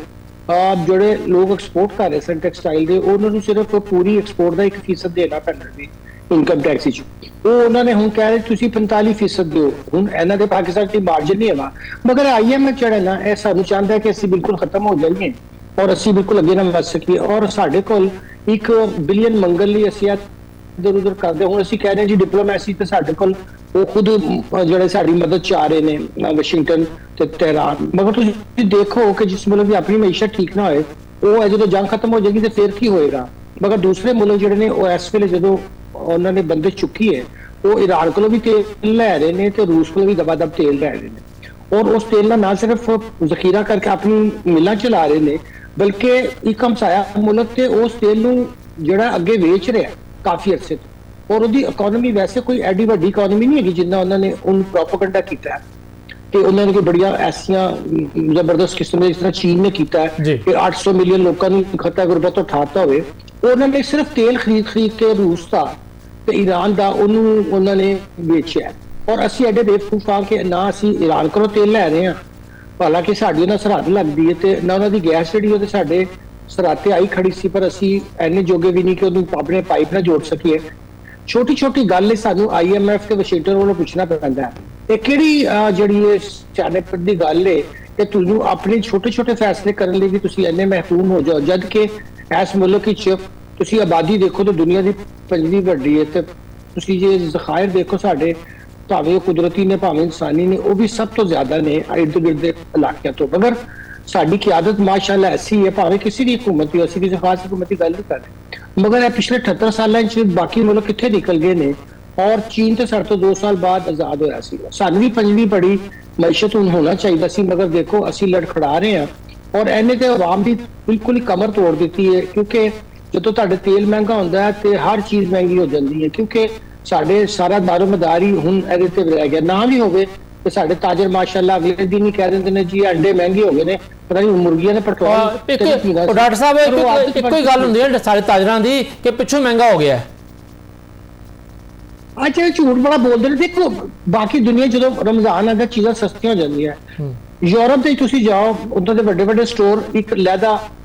ਜਿਹੜੇ ਲੋਕ ਐਕਸਪੋਰਟ ਕਰ ਰਹੇ ਸਨ ਟੈਕਸਟਾਈਲ ਦੇ, ਉਹਨਾਂ ਨੂੰ ਸਿਰਫ ਪੂਰੀ ਐਕਸਪੋਰਟ ਦਾ 1% ਦੇਣਾ ਪੈਣਾ ਸੀ ਇਨਕਮ ਟੈਕਸ ਵਿੱਚ। ਉਹ ਉਹਨਾਂ ਨੇ ਹੁਣ ਕਹਿ ਰਹੇ ਤੁਸੀਂ 45% ਦਿਓ। ਹੁਣ ਇਹਨਾਂ ਦੇ ਪਾਕਿਸਤਾਨ ਦੀ ਮਾਰਜਨ ਨਹੀਂ ਹੈਗਾ, ਮਗਰ IMF ਜਿਹੜਾ ਨਾ ਇਹ ਸਾਨੂੰ ਚਾਹੁੰਦਾ ਕਿ ਅਸੀਂ ਬਿਲਕੁਲ ਖਤਮ ਹੋ ਜਾਈਏ ਔਰ ਅਸੀਂ ਬਿਲਕੁਲ ਅੱਗੇ ਨਾ ਵੱਧ ਸਕੀਏ, ਔਰ ਸਾਡੇ ਕੋਲ 1 ਬਿਲੀਅਨ ਮੰਗਣ ਲਈ ਅਸੀਂ ਇੱਧਰ ਉੱਧਰ ਕਰਦੇ। ਹੁਣ ਅਸੀਂ ਕਹਿ ਰਹੇ ਜੀ ਡਿਪਲੋਮੈਸੀ ਤੇ ਸਾਡੇ ਕੋਲ ਉਹ ਖੁਦ ਜਿਹੜੇ ਸਾਡੀ ਮਦਦ ਚਾਹ ਰਹੇ ਨੇ ਵਾਸ਼ਿੰਗਟਨ ਤੇ ਤਹਿਰਾਨ, ਮਗਰ ਤੁਸੀਂ ਦੇਖੋ ਕਿ ਜਿਸ ਮੁਲਕ ਦੀ ਆਪਣੀ ਮਈਸ਼ਤ ਠੀਕ ਨਾ ਹੋਏ, ਉਹ ਜਦੋਂ ਜੰਗ ਖਤਮ ਹੋ ਜਾਏਗੀ ਤੇ ਫਿਰ ਕੀ ਹੋਏਗਾ। ਮਗਰ ਦੂਸਰੇ ਮੁਲਕ ਜਿਹੜੇ ਨੇ ਉਹ ਇਸ ਵੇਲੇ ਜਦੋਂ ਉਹਨਾਂ ਨੇ ਬੰਦੇ ਚੁੱਕੀ ਹੈ, ਉਹ ਈਰਾਨ ਕੋਲੋਂ ਵੀ ਤੇਲ ਲੈ ਰਹੇ ਨੇ ਤੇ ਰੂਸ ਕੋਲੋਂ ਵੀ ਦਬਾਦਬ ਤੇਲ ਲੈ ਰਹੇ ਨੇ, ਔਰ ਉਸ ਤੇਲ ਨਾਲ ਨਾ ਸਿਰਫ ਜ਼ਖੀਰਾ ਕਰਕੇ ਆਪਣੀ ਮਿਲਾਂ ਚਲਾ ਰਹੇ ਨੇ, ਬਲਕਿ ਇੱਕ ਹਮਸਾਇਆ ਮੁਲਕ ਤੇ ਉਸ ਤੇਲ ਨੂੰ ਜਿਹੜਾ ਅੱਗੇ ਵੇਚ ਰਿਹਾ ਕਾਫੀ ਅਰਸੇ ਤੋਂ, ਔਰ ਉਹਦੀ ਇਕਨੋਮੀ ਵੈਸੇ ਕੋਈ ਐਡੀ ਵੱਡੀ ਇਕਨੋਮੀ ਨਹੀਂ ਹੈਗੀ ਜਿੰਨਾ ਉਹਨਾਂ ਨੇ ਉਹਨੂੰ ਪ੍ਰੋਪੇਗੈਂਡਾ ਕੀਤਾ ਹੈ ਕਿ ਉਹਨਾਂ ਨੇ ਕੋਈ ਬੜੀਆਂ ਐਸੀਆਂ ਜ਼ਬਰਦਸਤ ਕਿਸਮ ਦੇ, ਜਿਸ ਤਰ੍ਹਾਂ ਚੀਨ ਨੇ ਕੀਤਾ ਹੈ ਕਿ 800 ਮਿਲੀਅਨ ਲੋਕਾਂ ਨੂੰ ਖਤਰਾ ਗੁਰਬਤ ਤੋਂ ਉਠਾਤਾ ਹੋਵੇ। ਉਹਨਾਂ ਨੇ ਸਿਰਫ ਤੇਲ ਖਰੀਦ ਕੇ ਰੂਸ ਦਾ ਤੇ ਈਰਾਨ ਦਾ ਉਹਨੂੰ ਉਹਨਾਂ ਨੇ ਵੇਚਿਆ, ਔਰ ਅਸੀਂ ਐਡੇ ਬੇਵਕੂਫ ਆ ਕਿ ਨਾ ਅਸੀਂ ਈਰਾਨ ਕੋਲੋਂ ਤੇਲ ਲੈ ਰਹੇ ਹਾਂ, ਹਾਲਾਂਕਿ ਸਾਡੀ ਉਹਨਾਂ ਸਰਹੱਦ ਲੱਗਦੀ ਹੈ, ਤੇ ਨਾ ਉਹਨਾਂ ਦੀ ਗੈਸ ਜਿਹੜੀ ਉਹ ਤੇ ਸਾਡੇ ਸਰਾਤੇ ਆਈ ਖੜੀ ਸੀ, ਪਰ ਅਸੀਂ ਐਨੇ ਜੋਗੇ ਵੀ ਨਹੀਂ ਕਿ ਉਹਨੂੰ ਆਪਣੇ ਪਾਈਪ ਨਾਲ ਜੋੜ ਸਕੀਏ। ਛੋਟੀ ਛੋਟੀ ਗੱਲ ਸਾਨੂੰ IMF ਤੇ ਵਾਸ਼ਿੰਗਟਨ ਵੱਲੋਂ ਪੁੱਛਣਾ ਪੈਂਦਾ ਹੈ, ਇਹ ਕਿਹੜੀ ਜਿਹੜੀ ਇਹ ਸਿਆਣਪ ਦੀ ਗੱਲ ਹੈ ਕਿ ਤੁਹਾਨੂੰ ਆਪਣੇ ਛੋਟੇ ਛੋਟੇ ਫੈਸਲੇ ਕਰਨ ਲਈ ਵੀ ਤੁਸੀਂ ਇੰਨੇ ਮਹਿਕੂਮ ਹੋ ਜਾਓ, ਜਦ ਕਿ ਇਸ ਮੁਲਕ ਵਿੱਚ ਤੁਸੀਂ ਆਬਾਦੀ ਦੇਖੋ ਤਾਂ ਦੁਨੀਆ ਦੀ 5ਵੀਂ ਵੱਡੀ ਹੈ, ਤੇ ਤੁਸੀਂ ਜੇ ਜ਼ਖਾਇਰ ਦੇਖੋ ਸਾਡੇ, ਭਾਵੇਂ ਉਹ ਕੁਦਰਤੀ ਨੇ ਭਾਵੇਂ ਇਨਸਾਨੀ ਨੇ, ਉਹ ਵੀ ਸਭ ਤੋਂ ਜ਼ਿਆਦਾ ਨੇ ਇਰਦ ਗਿਰਦ ਦੇ ਇਲਾਕਿਆਂ ਤੋਂ। ਮਗਰ ਸਾਡੀ ਕਿਆਦਤ ਮਾਸ਼ਾਅੱਲਾ ਐਸੀ ਹੈ, ਭਾਵੇਂ ਕਿਸੇ ਦੀ ਹੁਕੂਮਤ ਹੀ, ਅਸੀਂ ਕਿਸੇ ਖਾਸ ਹੁਕੂਮਤ ਦੀ ਗੱਲ ਨਹੀਂ ਕਰ ਰਹੇ, ਮਗਰ ਇਹ ਪਿਛਲੇ 78 ਸਾਲਾਂ ਚ ਬਾਕੀ ਮੁਲਕ ਕਿੱਥੇ ਨਿਕਲ ਗਏ ਨੇ, ਔਰ ਚੀਨ ਤੇ ਸਾਡੇ ਤੋਂ 2 ਸਾਲ ਬਾਅਦ ਆਜ਼ਾਦ ਹੋਇਆ ਸੀ। ਸਾਨੂੰ ਵੀ 5ਵੀਂ ਬੜੀ ਮਈਸ਼ਤ ਹੁਣ ਹੋਣਾ ਚਾਹੀਦਾ ਸੀ, ਮਗਰ ਦੇਖੋ ਅਸੀਂ ਲੜਖੜਾ ਰਹੇ ਹਾਂ, ਔਰ ਇਹਨੇ ਤੇ ਆਵਾਮ ਦੀ ਬਿਲਕੁਲ ਹੀ ਕਮਰ ਤੋੜ ਦਿੱਤੀ ਹੈ, ਕਿਉਂਕਿ ਜਦੋਂ ਤੁਹਾਡੇ ਤੇਲ ਮਹਿੰਗਾ ਹੁੰਦਾ ਹੈ ਤੇ ਹਰ ਚੀਜ਼ ਮਹਿੰਗੀ ਹੋ ਜਾਂਦੀ ਹੈ, ਕਿਉਂਕਿ ਸਾਡੇ ਸਾਰਾ ਦਾਰੋਮਦਾਰ ਹੀ ਹੁਣ ਇਹਦੇ ਤੇ ਰਹਿ ਗਿਆ। ਨਾ ਵੀ ਹੋਵੇ ਤੇ ਸਾਡੇ ਤਾਜਰ ਮਾਸ਼ਾਅੱਲਾ ਅਗਲੇ ਦਿਨ ਹੀ ਕਹਿ ਦਿੰਦੇ ਨੇ ਜੀ ਅੰਡੇ ਮਹਿੰਗੇ ਹੋ ਗਏ ਨੇ, ਪਤਾ ਨਹੀਂ ਮੁਰਗੀਆਂ ਨੇ ਪੈਟਰੋਲ। ਡਾਕਟਰ ਸਾਹਿਬ ਇੱਕੋ ਹੀ ਗੱਲ ਹੁੰਦੀ ਹੈ ਸਾਰੇ ਤਾਜਰਾਂ ਦੀ ਕਿ ਪਿੱਛੋਂ ਮਹਿੰਗਾ ਹੋ ਗਿਆ ਹੈ। ਅੱਛਾ, ਝੂਠ ਬੜਾ ਬੋਲਦੇ ਨੇ। ਦੇਖੋ ਬਾਕੀ ਦੁਨੀਆ ਜਦੋਂ ਰਮਜ਼ਾਨ ਆਉਂਦਾ ਚੀਜ਼ਾਂ ਸਸਤੀਆਂ ਹੋ ਜਾਂਦੀਆਂ। ਯੂਰਪ ਤੇ ਤੁਸੀਂ ਜਾਓ, ਉੱਧਰ ਦੇ ਵੱਡੇ ਵੱਡੇ ਸਟੋਰ ਇੱਕ ਲਹਿਦਾ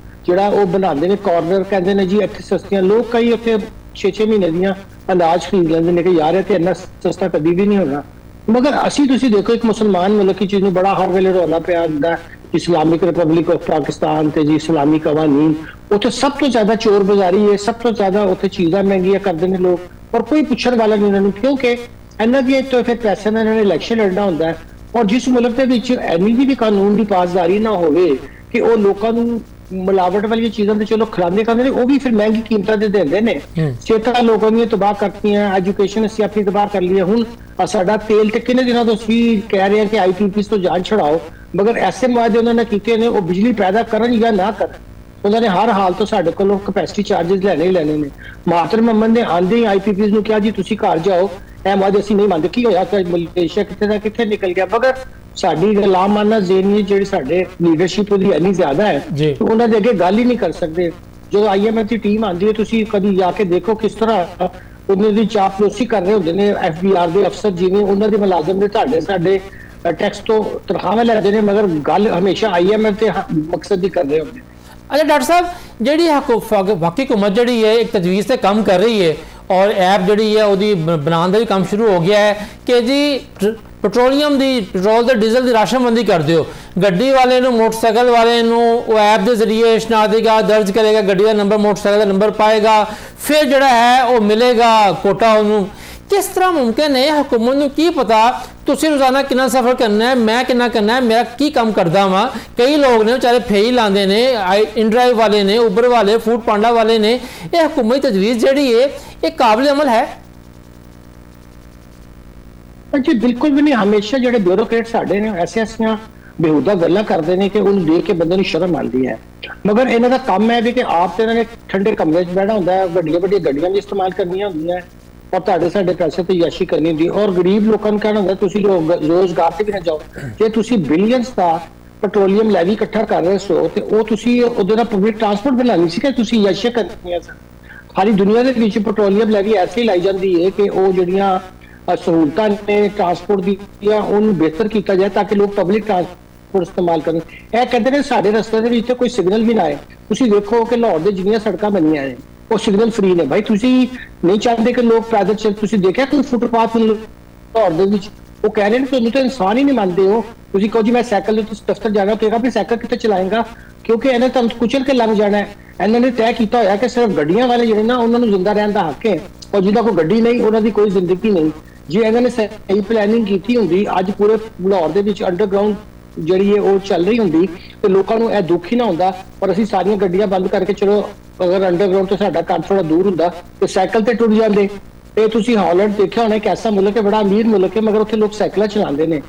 ਜਿਹੜਾ ਉਹ ਬਣਾਉਂਦੇ ਨੇ ਕਾਰਨਰ, ਕਹਿੰਦੇ ਨੇ ਜੀ ਇੱਥੇ ਸਸਤੀਆਂ। ਲੋਕ ਕਈ ਉੱਥੇ 6-6 ਮਹੀਨੇ ਦੀਆਂ ਅਨਾਜ ਖਰੀਦ ਲੈਂਦੇ ਨੇ ਕਿ ਯਾਰ ਇਹ ਤੇ ਇੰਨਾ ਸਸਤਾ ਕਦੀ ਵੀ ਨਹੀਂ ਹੋਣਾ। ਮਗਰ ਅਸੀਂ ਤੁਸੀਂ ਦੇਖੋ ਇੱਕ ਮੁਸਲਮਾਨ ਮੁਲਕ ਵਿੱਚ ਜਿਹਨੂੰ ਬੜਾ ਹਰ ਵੇਲੇ ਰੋਣਾ ਪਿਆ ਹੁੰਦਾ ਇਸਲਾਮਿਕ ਰਿਪਬਲਿਕ ਆਫ ਪਾਕਿਸਤਾਨ ਤੇ ਜੀ ਇਸਲਾਮੀ ਕਵਾਨੀਨ, ਉੱਥੇ ਸਭ ਤੋਂ ਜ਼ਿਆਦਾ ਚੋਰ ਬਾਜ਼ਾਰੀ ਹੈ, ਸਭ ਤੋਂ ਜ਼ਿਆਦਾ ਉੱਥੇ ਚੀਜ਼ਾਂ ਮਹਿੰਗੀਆਂ ਕਰਦੇ ਨੇ ਲੋਕ, ਔਰ ਕੋਈ ਪੁੱਛਣ ਵਾਲਾ ਨਹੀਂ ਇਹਨਾਂ ਨੂੰ, ਕਿਉਂਕਿ ਇਹਨਾਂ ਦੀ ਤੋਂ ਫਿਰ ਪੈਸੇ ਨਾਲ ਇਹਨਾਂ ਨੇ ਇਲੈਕਸ਼ਨ ਲੜਨਾ ਹੁੰਦਾ ਹੈ। ਔਰ ਜਿਸ ਮੁਲਕ ਦੇ ਵਿੱਚ ਇੰਨੀ ਵੀ ਕਾਨੂੰਨ ਦੀ ਪਾਸਦਾਰੀ ਨਾ ਹੋਵੇ ਕਿ ਉਹ ਲੋਕਾਂ ਨੂੰ ਮਿਲਾਵਟ ਵਾਲੀਆਂ ਚੀਜ਼ਾਂ ਤੇ ਚਲੋ ਖਿਲਾਉਂਦੇ ਖਾਂਦੇ ਨੇ, ਉਹ ਵੀ ਫਿਰ ਮਹਿੰਗੀ ਕੀਮਤਾਂ ਤੇ ਦਿੰਦੇ ਨੇ। ਸਿਹਤਾਂ ਲੋਕਾਂ ਦੀਆਂ ਤਬਾਹ ਕਰਤੀਆਂ, ਐਜੂਕੇਸ਼ਨ ਅਸੀਂ ਆਪਣੀ ਤਬਾਹ ਕਰ ਲਈ ਹੈ। ਹੁਣ ਸਾਡਾ ਤੇਲ ਤੇ ਕਿੰਨੇ ਦਿਨਾਂ ਤੋਂ ਅਸੀਂ ਕਹਿ ਰਹੇ ਹਾਂ ਕਿ IPPs ਤੋਂ ਜਾਨ ਛੁਡਾਓ, ਮਗਰ ਐਸੇ ਮੁਆਦੇ ਉਹਨਾਂ ਨੇ ਕੀਤੇ ਨੇ, ਉਹ ਬਿਜਲੀ ਪੈਦਾ ਕਰਨ ਜਾਂ ਨਾ ਕਰਨ, ਉਹਨਾਂ ਨੇ ਹਰ ਹਾਲ ਤੋਂ ਸਾਡੇ ਕੋਲੋਂ ਕਪੈਸਿਟੀ ਚਾਰजेस ਲੈਣੇ ਹੀ ਲੈਣੇ ਨੇ। ਮਾਤਰ ਮੁਹੰਮਦ ਨੇ ਆਂਦੇ ਹੀ IPPs ਨੂੰ ਕਿਹਾ ਜੀ ਤੁਸੀਂ ਘਰ ਜਾਓ, ਇਹ ਮੁਆਦੇ ਅਸੀਂ ਨਹੀਂ ਮੰਨਦੇ। ਕੀ ਹੋਇਆ ਕਿ ਮਲੇਸ਼ੀਆ ਕਿੱਥੇ ਦਾ ਕਿੱਥੇ ਨਿਕਲ ਗਿਆ। ਮਗਰ ਸਾਡੀ ਗੁਲਾਮਾਨਾ ਜ਼ੇਨੀ ਜਿਹੜੀ ਸਾਡੇ ਲੀਡਰਸ਼ਿਪ ਉਹਦੀ ਇੰਨੀ ਜ਼ਿਆਦਾ ਹੈ, ਉਹਨਾਂ ਦੇ ਅੱਗੇ ਗੱਲ ਹੀ ਨਹੀਂ ਕਰ ਸਕਦੇ। ਜਦੋਂ IMF ਦੀ ਟੀਮ ਆਉਂਦੀ ਹੈ, ਤੁਸੀਂ ਕਦੀ ਜਾ ਕੇ ਦੇਖੋ ਕਿਸ ਤਰ੍ਹਾਂ ਉਹਨਾਂ ਦੀ ਚਾਪਲੂਸੀ ਕਰ ਰਹੇ ਹੁੰਦੇ ਨੇ FBR ਦੇ ਅਫਸਰ, ਜਿਵੇਂ ਉਹਨਾਂ ਦੇ ਮੁਲਾਜ਼ਮ ਦੇ ਸਾਡੇ ਟੈਕਸ ਤੋਂ ਤਨਖਾਹਾਂ ਲੈਂਦੇ ਨੇ, ਮਗਰ ਗੱਲ ਹਮੇਸ਼ਾ IMF ਦੇ ਮਕਸਦ ਦੀ ਕਰ ਰਹੇ ਹੁੰਦੇ ਨੇ। अच्छा डॉक्टर साहब, ਜਿਹੜੀ ਬਾਕੀ हुकूमत ਜਿਹੜੀ ਹੈ ਇੱਕ ਤਜਵੀਜ਼ ਤੇ ਕੰਮ ਕਰ ਰਹੀ ਹੈ ਔਰ ਐਪ ਜਿਹੜੀ ਹੈ ਉਹਦੀ ਬਣਾਉਣ ਦਾ ਵੀ ਕੰਮ ਸ਼ੁਰੂ ਹੋ ਗਿਆ ਹੈ ਕਿ ਜੀ ਪੈਟਰੋਲ ਤੇ ਡੀਜ਼ਲ ਦੀ ਰਾਸ਼ਨਬੰਦੀ ਕਰ ਦਿਓ। ਗੱਡੀ ਵਾਲੇ ਨੂੰ, ਮੋਟਰਸਾਈਕਲ ਵਾਲੇ ਨੂੰ ਉਹ ਐਪ ਦੇ ਜ਼ਰੀਏ ਸ਼ਨਾਖਤੀਕਾਰਡ ਦਰਜ ਕਰੇਗਾ, ਗੱਡੀ ਦਾ ਨੰਬਰ, ਮੋਟਰਸਾਈਕਲ ਦਾ ਨੰਬਰ ਪਾਏਗਾ, ਫਿਰ ਜਿਹੜਾ ਹੈ ਉਹ ਮਿਲੇਗਾ ਕੋਟਾ ਉਹਨੂੰ। किस तरह मुमकिन है? हुकूमत ਨੂੰ ਕੀ ਪਤਾ ਤੁਸੀਂ ਰੋਜ਼ਾਨਾ ਕਿੰਨਾ ਸਫ਼ਰ ਕਰਨਾ ਹੈ, ਮੈਂ ਕਿੰਨਾ ਕਰਨਾ ਹੈ, ਮੇਰਾ ਕੀ ਕੰਮ ਕਰਦਾ ਵਾਂ। ਕਈ ਲੋਕ ਨੇ ਵਿਚਾਰੇ ਫੇਈ ਲਾਉਂਦੇ ਨੇ, ਇਨਡਰਾਈਵ ਵਾਲੇ ਨੇ, ਉਬਰ ਵਾਲੇ, ਫੂਡ ਪਾਂਡਾ ਵਾਲੇ ਨੇ। ਇਹ ਹੁਕੂਮਤੀ ਤਜਵੀਜ਼ ਜਿਹੜੀ ਹੈ ਇਹ ਕਾਬਿਲ ਅਮਲ ਹੈ? ਜੀ ਬਿਲਕੁਲ ਵੀ ਨਹੀਂ। ਹਮੇਸ਼ਾ ਜਿਹੜੇ ਬਿਊਰੋਕਰੇਟ ਸਾਡੇ ਨੇ ਐਸੀਆਂ ਬੇਹੂਦਾ ਗੱਲਾਂ ਕਰਦੇ ਨੇ ਕਿ ਉਹਨੂੰ ਦੇਖ ਕੇ ਬੰਦੇ ਨੂੰ ਸ਼ਰਮ ਆਉਂਦੀ ਹੈ। ਮਗਰ ਇਹਨਾਂ ਦਾ ਕੰਮ ਹੈ ਵੀ ਕਿ ਆਪ ਤੇ ਇਹਨਾਂ ਨੇ ਠੰਡੇ ਕਮਰੇ 'ਚ ਬਹਿਣਾ ਹੁੰਦਾ ਹੈ, ਵੱਡੀਆਂ ਗੱਡੀਆਂ ਵੀ ਇਸਤੇਮਾਲ ਕਰਨੀਆਂ ਹੁੰਦੀਆਂ ਔਰ ਤੁਹਾਡੇ ਸਾਡੇ ਪੈਸੇ ਤੇ ਯਾਸ਼ੀ ਕਰਨੀ ਹੁੰਦੀ, ਔਰ ਗਰੀਬ ਲੋਕਾਂ ਨੂੰ ਕਹਿਣਾ ਹੁੰਦਾ ਤੁਸੀਂ ਰੋਜ਼ਗਾਰ ਤੇ ਵੀ ਨਾ ਜਾਓ। ਜੇ ਤੁਸੀਂ ਬਿਲੀਅਨਸ ਦਾ ਪੈਟਰੋਲੀਅਮ ਲੈਵੀ ਇਕੱਠਾ ਕਰ ਰਹੇ ਸੋ ਤੇ ਉਹ ਤੁਸੀਂ ਉਹਦੇ ਨਾਲ ਪਬਲਿਕ ਟਰਾਂਸਪੋਰਟ ਬਣਾਉਣੀ ਸੀ ਕਿ ਤੁਸੀਂ ਯਾਸ਼ੀ ਕਰਨੀਆਂ ਸਨ। ਸਾਰੀ ਦੁਨੀਆ ਦੇ ਵਿੱਚ ਪੈਟਰੋਲੀਅਮ ਲੈਵੀ ਐਸੀ ਲਾਈ ਜਾਂਦੀ ਹੈ ਕਿ ਉਹ ਜਿਹੜੀਆਂ ਸਹੂਲਤਾਂ ਨੇ ਟਰਾਂਸਪੋਰਟ ਦੀਆਂ ਉਹਨੂੰ ਬਿਹਤਰ ਕੀਤਾ ਜਾਏ ਤਾਂ ਕਿ ਲੋਕ ਪਬਲਿਕ ਟਰਾਂਸਪੋਰਟ ਇਸਤੇਮਾਲ ਕਰਨ। ਇਹ ਕਹਿੰਦੇ ਨੇ ਸਾਡੇ ਰਸਤੇ ਦੇ ਵਿੱਚ ਕੋਈ ਸਿਗਨਲ ਵੀ ਨਾ ਆਏ। ਤੁਸੀਂ ਦੇਖੋ ਕਿ ਲਾਹੌਰ ਦੇ ਜਿੰਨੀਆਂ ਸੜਕਾਂ ਬਣੀਆਂ ਨੇ ਉਹ ਸਿਗਨਲ ਫ੍ਰੀ ਨੇ। ਭਾਈ ਤੁਸੀਂ ਨਹੀਂ ਚਾਹੁੰਦੇ ਕਿ ਲੋਕ ਪੈਦਲ ਚੱਲ, ਤੁਸੀਂ ਦੇਖਿਆ ਕੋਈ ਫੁੱਟਪਾਥ ਲਾਹੌਰ ਦੇ ਵਿੱਚ? ਉਹ ਕਹਿ ਰਹੇ ਨੇ ਤੁਹਾਨੂੰ ਤਾਂ ਇਨਸਾਨ ਹੀ ਨਹੀਂ ਮੰਨਦੇ ਹੋ। ਤੁਸੀਂ ਕਹੋ ਜੀ ਮੈਂ ਸਾਈਕਲ ਤੇ ਦਫ਼ਤਰ ਜਾਣਾ, ਤੇ ਕਹੇਗਾ ਵੀ ਸਾਈਕਲ ਕਿੱਥੇ ਚਲਾਏਗਾ, ਕਿਉਂਕਿ ਇਹਨੇ ਤੁਹਾਨੂੰ ਕੁਚਲ ਕੇ ਲੰਘ ਜਾਣਾ ਹੈ। ਇਹਨਾਂ ਨੇ ਤੈਅ ਕੀਤਾ ਹੋਇਆ ਕਿ ਸਿਰਫ ਗੱਡੀਆਂ ਵਾਲੇ ਜਿਹੜੇ ਨਾ ਉਹਨਾਂ ਨੂੰ ਜ਼ਿੰਦਾ ਰਹਿਣ ਦਾ ਹੱਕ ਹੈ, ਔਰ ਜਿਹਦਾ ਕੋਈ ਗੱਡੀ ਨਹੀਂ ਉਹਨਾਂ ਦੀ ਕੋਈ ਜ਼ਿੰਦਗੀ ਨਹੀਂ। ਜੇ ਇਹਨਾਂ ਨੇ ਸਹੀ ਪਲੈਨਿੰਗ ਕੀਤੀ ਹੁੰਦੀ, ਅੱਜ ਪੂਰੇ ਲਾਹੌਰ ਦੇ ਵਿੱਚ ਅੰਡਰਗਰਾਉਂਡ ਜਿਹੜੀ ਹੈ ਉਹ ਚੱਲ ਰਹੀ ਹੁੰਦੀ, ਤੇ ਲੋਕਾਂ ਨੂੰ ਇਹ ਦੁੱਖ ਹੀ ਨਾ ਹੁੰਦਾ। ਪਰ ਅਸੀਂ ਸਾਰੀਆਂ ਗੱਡੀਆਂ ਬੰਦ ਕਰਕੇ, ਚਲੋ ਅਗਰ ਅੰਡਰਗਰਾਉਂਡ ਤੋਂ ਸਾਡਾ ਘਰ ਥੋੜਾ ਦੂਰ ਹੁੰਦਾ ਤੇ ਸਾਈਕਲ ਤੇ ਟੁੱਟ ਜਾਂਦੇ। ਇਹ ਤੁਸੀਂ ਹਾਲੈਂਡ ਦੇਖਿਆ ਹੋਣਾ, ਇੱਕ ਐਸਾ ਮੁਲਕ ਹੈ, ਬੜਾ ਅਮੀਰ ਮੁਲਕ ਹੈ, ਮਗਰ ਉੱਥੇ ਲੋਕ ਸਾਈਕਲਾਂ ਚਲਾਉਂਦੇ ਨੇ।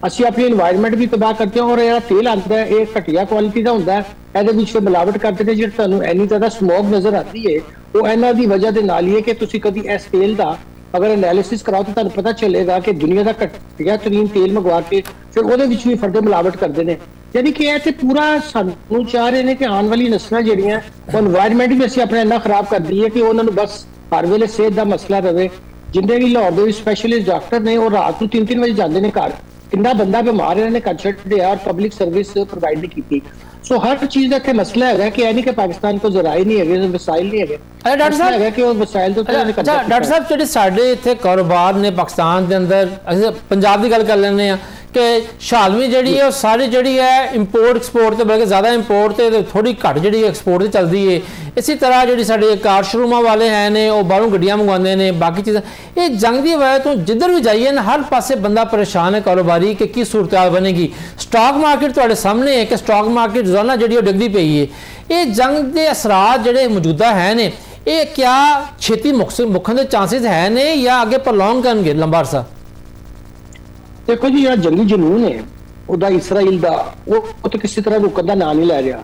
ਅਸੀਂ ਆਪਣੀ এনवायरमेंट ਵੀ ਤਬਾਹ ਕਰਦੇ ਹਾਂ, ਔਰ ਇਹ ਤੇਲ ਆਉਂਦਾ ਹੈ ਇਹ ਘਟੀਆ ਕੁਆਲਿਟੀ ਦਾ ਹੁੰਦਾ ਹੈ, ਇਹਦੇ ਵਿੱਚ ਮਿਲਾਵਟ ਕਰਦੇ ਨੇ। ਜਿਹੜਾ ਤੁਹਾਨੂੰ ਇੰਨੀ ਜ਼ਿਆਦਾ ਸਮੋਗ ਨਜ਼ਰ ਆਉਂਦੀ ਹੈ ਉਹ ਇਹਨਾਂ ਦੀ ਵਜ੍ਹਾ ਦੇ ਨਾਲ ਹੀ ਹੈ ਕਿ ਤੁਸੀਂ ਕਦੀ ਇਸ ਤੇਲ ਦਾ ਅਗਰ ਐਨਾਲਿਸਿਸ ਕਰਾਓ ਤਾਂ ਤੁਹਾਨੂੰ ਪਤਾ ਚੱਲੇਗਾ ਕਿ ਦੁਨੀਆ ਦਾ ਘਟੀਆ ਤਰੀਨ ਤੇਲ ਮੰਗਵਾ ਕੇ ਫਿਰ ਉਹਦੇ ਵਿੱਚ ਵੀ ਫਰਦਰ ਮਿਲਾਵਟ ਕਰਦੇ ਨੇ। ਯਾਨੀ ਕਿ ਇਹ ਤੇ ਪੂਰਾ ਸਾਨੂੰ ਚਾਹ ਰਹੇ ਨੇ ਕਿ ਆਉਣ ਵਾਲੀ ਨਸਲਾਂ ਜਿਹੜੀਆਂ ਉਹ এনवायरमेंट ਵੀ ਅਸੀਂ ਆਪਣਾ ਇੰਨਾ ਖਰਾਬ ਕਰ ਦਈਏ ਕਿ ਉਹਨਾਂ ਨੂੰ ਬਸ ਹਰ ਵੇਲੇ ਸਿਹਤ ਦਾ ਮਸਲਾ ਰਵੇ। ਜਿੰਨੇ ਵੀ ਲਾਹੌਰ ਦੇ ਵਿੱਚ ਸਪੈਸ਼ਲਿਸਟ ਡਾਕਟਰ ਨੇ ਉਹ ਰਾਤ ਨੂੰ 3-3 ਵਜੇ ਜਾਂਦੇ ਨੇ ਘਰ। ਕਿੰਨਾ ਬੰਦਾ ਬਿਮਾਰ ਇਹਨਾਂ ਨੇ ਘਰ ਛੱਡਿਆ ਔਰ ਪਬਲਿਕ ਸਰਵਿਸ ਪ੍ਰੋਵਾਈਡ ਨਹੀਂ ਕੀਤੀ। ਸੋ ਹਰ ਚੀਜ਼ ਦਾ ਇੱਥੇ ਮਸਲਾ ਹੈਗਾ ਕਿ ਇਹ ਨਹੀਂ ਕਿ ਪਾਕਿਸਤਾਨ ਕੋਲ ਜ਼ਰਾਈ ਨਹੀਂ ਹੈਗੇ, ਵਸਾਇਲ ਨਹੀਂ ਹੈਗੇ। ਡਾਕਟਰ ਸਾਹਿਬ ਹੈਗਾ ਕਿ ਉਹ ਵਸਾਇਲ ਤੋਂ ਡਾਕਟਰ ਸਾਹਿਬ ਜਿਹੜੇ ਸਾਡੇ ਇੱਥੇ ਕਾਰੋਬਾਰ ਨੇ ਪਾਕਿਸਤਾਨ ਦੇ ਅੰਦਰ, ਅਸੀਂ ਪੰਜਾਬ ਦੀ ਗੱਲ ਕਰ ਲੈਂਦੇ ਹਾਂ ਕਿ ਸ਼ਾਲਵੀ ਜਿਹੜੀ ਹੈ ਉਹ ਸਾਰੀ ਜਿਹੜੀ ਹੈ ਇੰਪੋਰਟ ਐਕਸਪੋਰਟ ਤੇ ਬਲਕਿ ਜ਼ਿਆਦਾ ਇੰਪੋਰਟ ਤੇ ਥੋੜੀ ਘੱਟ ਜਿਹੜੀ ਐਕਸਪੋਰਟ ਤੇ ਚੱਲਦੀ ਹੈ। ਇਸੇ ਤਰ੍ਹਾਂ ਜਿਹੜੀ ਸਾਡੇ ਕਾਰ ਸ਼ੋਰੂਮਾਂ ਵਾਲੇ ਹੈ ਨੇ ਉਹ ਬਾਹਰੋਂ ਗੱਡੀਆਂ ਮੰਗਵਾਉਂਦੇ ਨੇ, ਬਾਕੀ ਚੀਜ਼ਾਂ। ਇਹ ਜੰਗ ਦੀ ਵਜ੍ਹਾ ਤੋਂ ਜਿੱਧਰ ਵੀ ਜਾਈਏ ਨਾ ਹਰ ਪਾਸੇ ਬੰਦਾ ਪਰੇਸ਼ਾਨ ਹੈ ਕਾਰੋਬਾਰੀ ਕਿ ਕੀ ਸੂਰਤ-ਹਾਲ ਬਣੇਗੀ। ਸਟਾਕ ਮਾਰਕੀਟ ਤੁਹਾਡੇ ਸਾਹਮਣੇ ਹੈ ਕਿ ਸਟਾਕ ਮਾਰਕੀਟ ਰੋਜ਼ਾਨਾ ਜਿਹੜੀ ਉਹ ਡਿੱਗਦੀ ਪਈ ਹੈ। ਇਹ ਜੰਗ ਦੇ ਅਸਰਾਤ ਜਿਹੜੇ ਮੌਜੂਦਾ ਹੈ ਨੇ ਇਹ ਕਿਆ ਛੇਤੀ ਮੁੱਕਣ ਦੇ ਚਾਂਸਸ ਹੈ ਨੇ ਜਾਂ ਅੱਗੇ ਪ੍ਰੋਲੋਂਗ ਕਰਨਗੇ ਲੰਬਾ ਅਰਸਾ? ਦੇਖੋ ਜੀ, ਜਿਹੜਾ ਜੰਗੀ ਜਨੂਨ ਹੈ ਉਹਦਾ ਇਸਰਾਈਲ ਦਾ ਉਹ ਤਾਂ ਕਿਸੇ ਤਰ੍ਹਾਂ ਰੁਕਣ ਦਾ ਨਾਂ ਨਹੀਂ ਲੈ ਰਿਹਾ।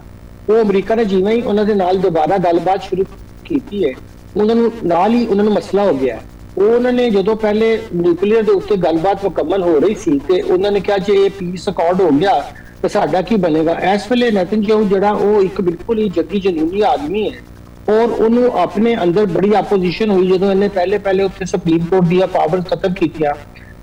ਉਹ ਅਮਰੀਕਾ ਨੇ ਜਿਵੇਂ ਹੀ ਉਹਨਾਂ ਦੇ ਨਾਲ ਦੁਬਾਰਾ ਗੱਲਬਾਤ ਸ਼ੁਰੂ ਕੀਤੀ ਹੈ ਉਹਨਾਂ ਨੂੰ ਨਾਲ ਹੀ ਉਹਨਾਂ ਨੂੰ ਮਸਲਾ ਹੋ ਗਿਆ। ਉਹਨਾਂ ਨੇ ਜਦੋਂ ਪਹਿਲੇ ਨਿਊਕਲੀਅਰ ਦੇ ਉੱਤੇ ਗੱਲਬਾਤ ਮੁਕੰਮਲ ਹੋ ਰਹੀ ਸੀ ਤੇ ਉਹਨਾਂ ਨੇ ਕਿਹਾ ਜੇ ਇਹ ਪੀਸ ਅਕਾਰਡ ਹੋ ਗਿਆ ਤਾਂ ਸਾਡਾ ਕੀ ਬਣੇਗਾ। ਇਸ ਵੇਲੇ ਨੈਤਨਯਾਹੂ ਜਿਹੜਾ ਉਹ ਇੱਕ ਬਿਲਕੁਲ ਹੀ ਜੰਗੀ ਜਨੂਨੀ ਆਦਮੀ ਹੈ ਔਰ ਉਹਨੂੰ ਆਪਣੇ ਅੰਦਰ ਬੜੀ ਆਪੋਜੀਸ਼ਨ ਹੋਈ ਜਦੋਂ ਇਹਨੇ ਪਹਿਲੇ ਉੱਥੇ ਸੁਪਰੀਮ ਕੋਰਟ ਦੀਆਂ ਪਾਵਰ ਖਤਮ ਕੀਤੀਆਂ।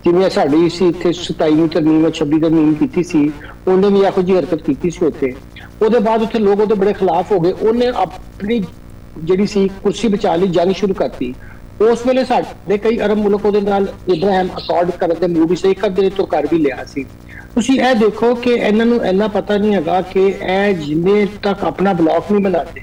ਜਿਵੇਂ ਸਾਡੀ ਸੀ ਇੱਥੇ 27ਵੀਂ ਤਰਮੀਮ 26 ਤਰਮੀਮ ਕੀਤੀ ਸੀ, ਉਹਨੇ ਵੀ ਇਹੋ ਜਿਹੀ ਹਰਕਤ ਕੀਤੀ ਸੀ ਉੱਥੇ। ਉਹਦੇ ਬਾਅਦ ਉੱਥੇ ਲੋਕ ਉਹਦੇ ਬੜੇ ਖਿਲਾਫ ਹੋ ਗਏ। ਉਹਨੇ ਆਪਣੀ ਜਿਹੜੀ ਸੀ ਕੁਰਸੀ ਬਚਾ ਲਈ, ਜੰਗ ਸ਼ੁਰੂ ਕਰਤੀ। ਉਸ ਵੇਲੇ ਸਾਡੇ ਕਈ ਅਰਬ ਮੁਲਕ ਉਹਦੇ ਨਾਲ ਇਬਰਾਹਿਮ ਅਕਾਰਡ ਕਰਨ ਦੇ ਮੂਡ ਸੀ, ਇੱਕ ਅੱਧੇ ਤੋਂ ਕਰ ਵੀ ਲਿਆ ਸੀ। ਤੁਸੀਂ ਇਹ ਦੇਖੋ ਕਿ ਇਹਨਾਂ ਨੂੰ ਇੰਨਾ ਪਤਾ ਨਹੀਂ ਹੈਗਾ ਕਿ ਇਹ ਜਿੰਨੇ ਤੱਕ ਆਪਣਾ ਬਲੌਕ ਨਹੀਂ ਬਣਾਉਂਦੇ,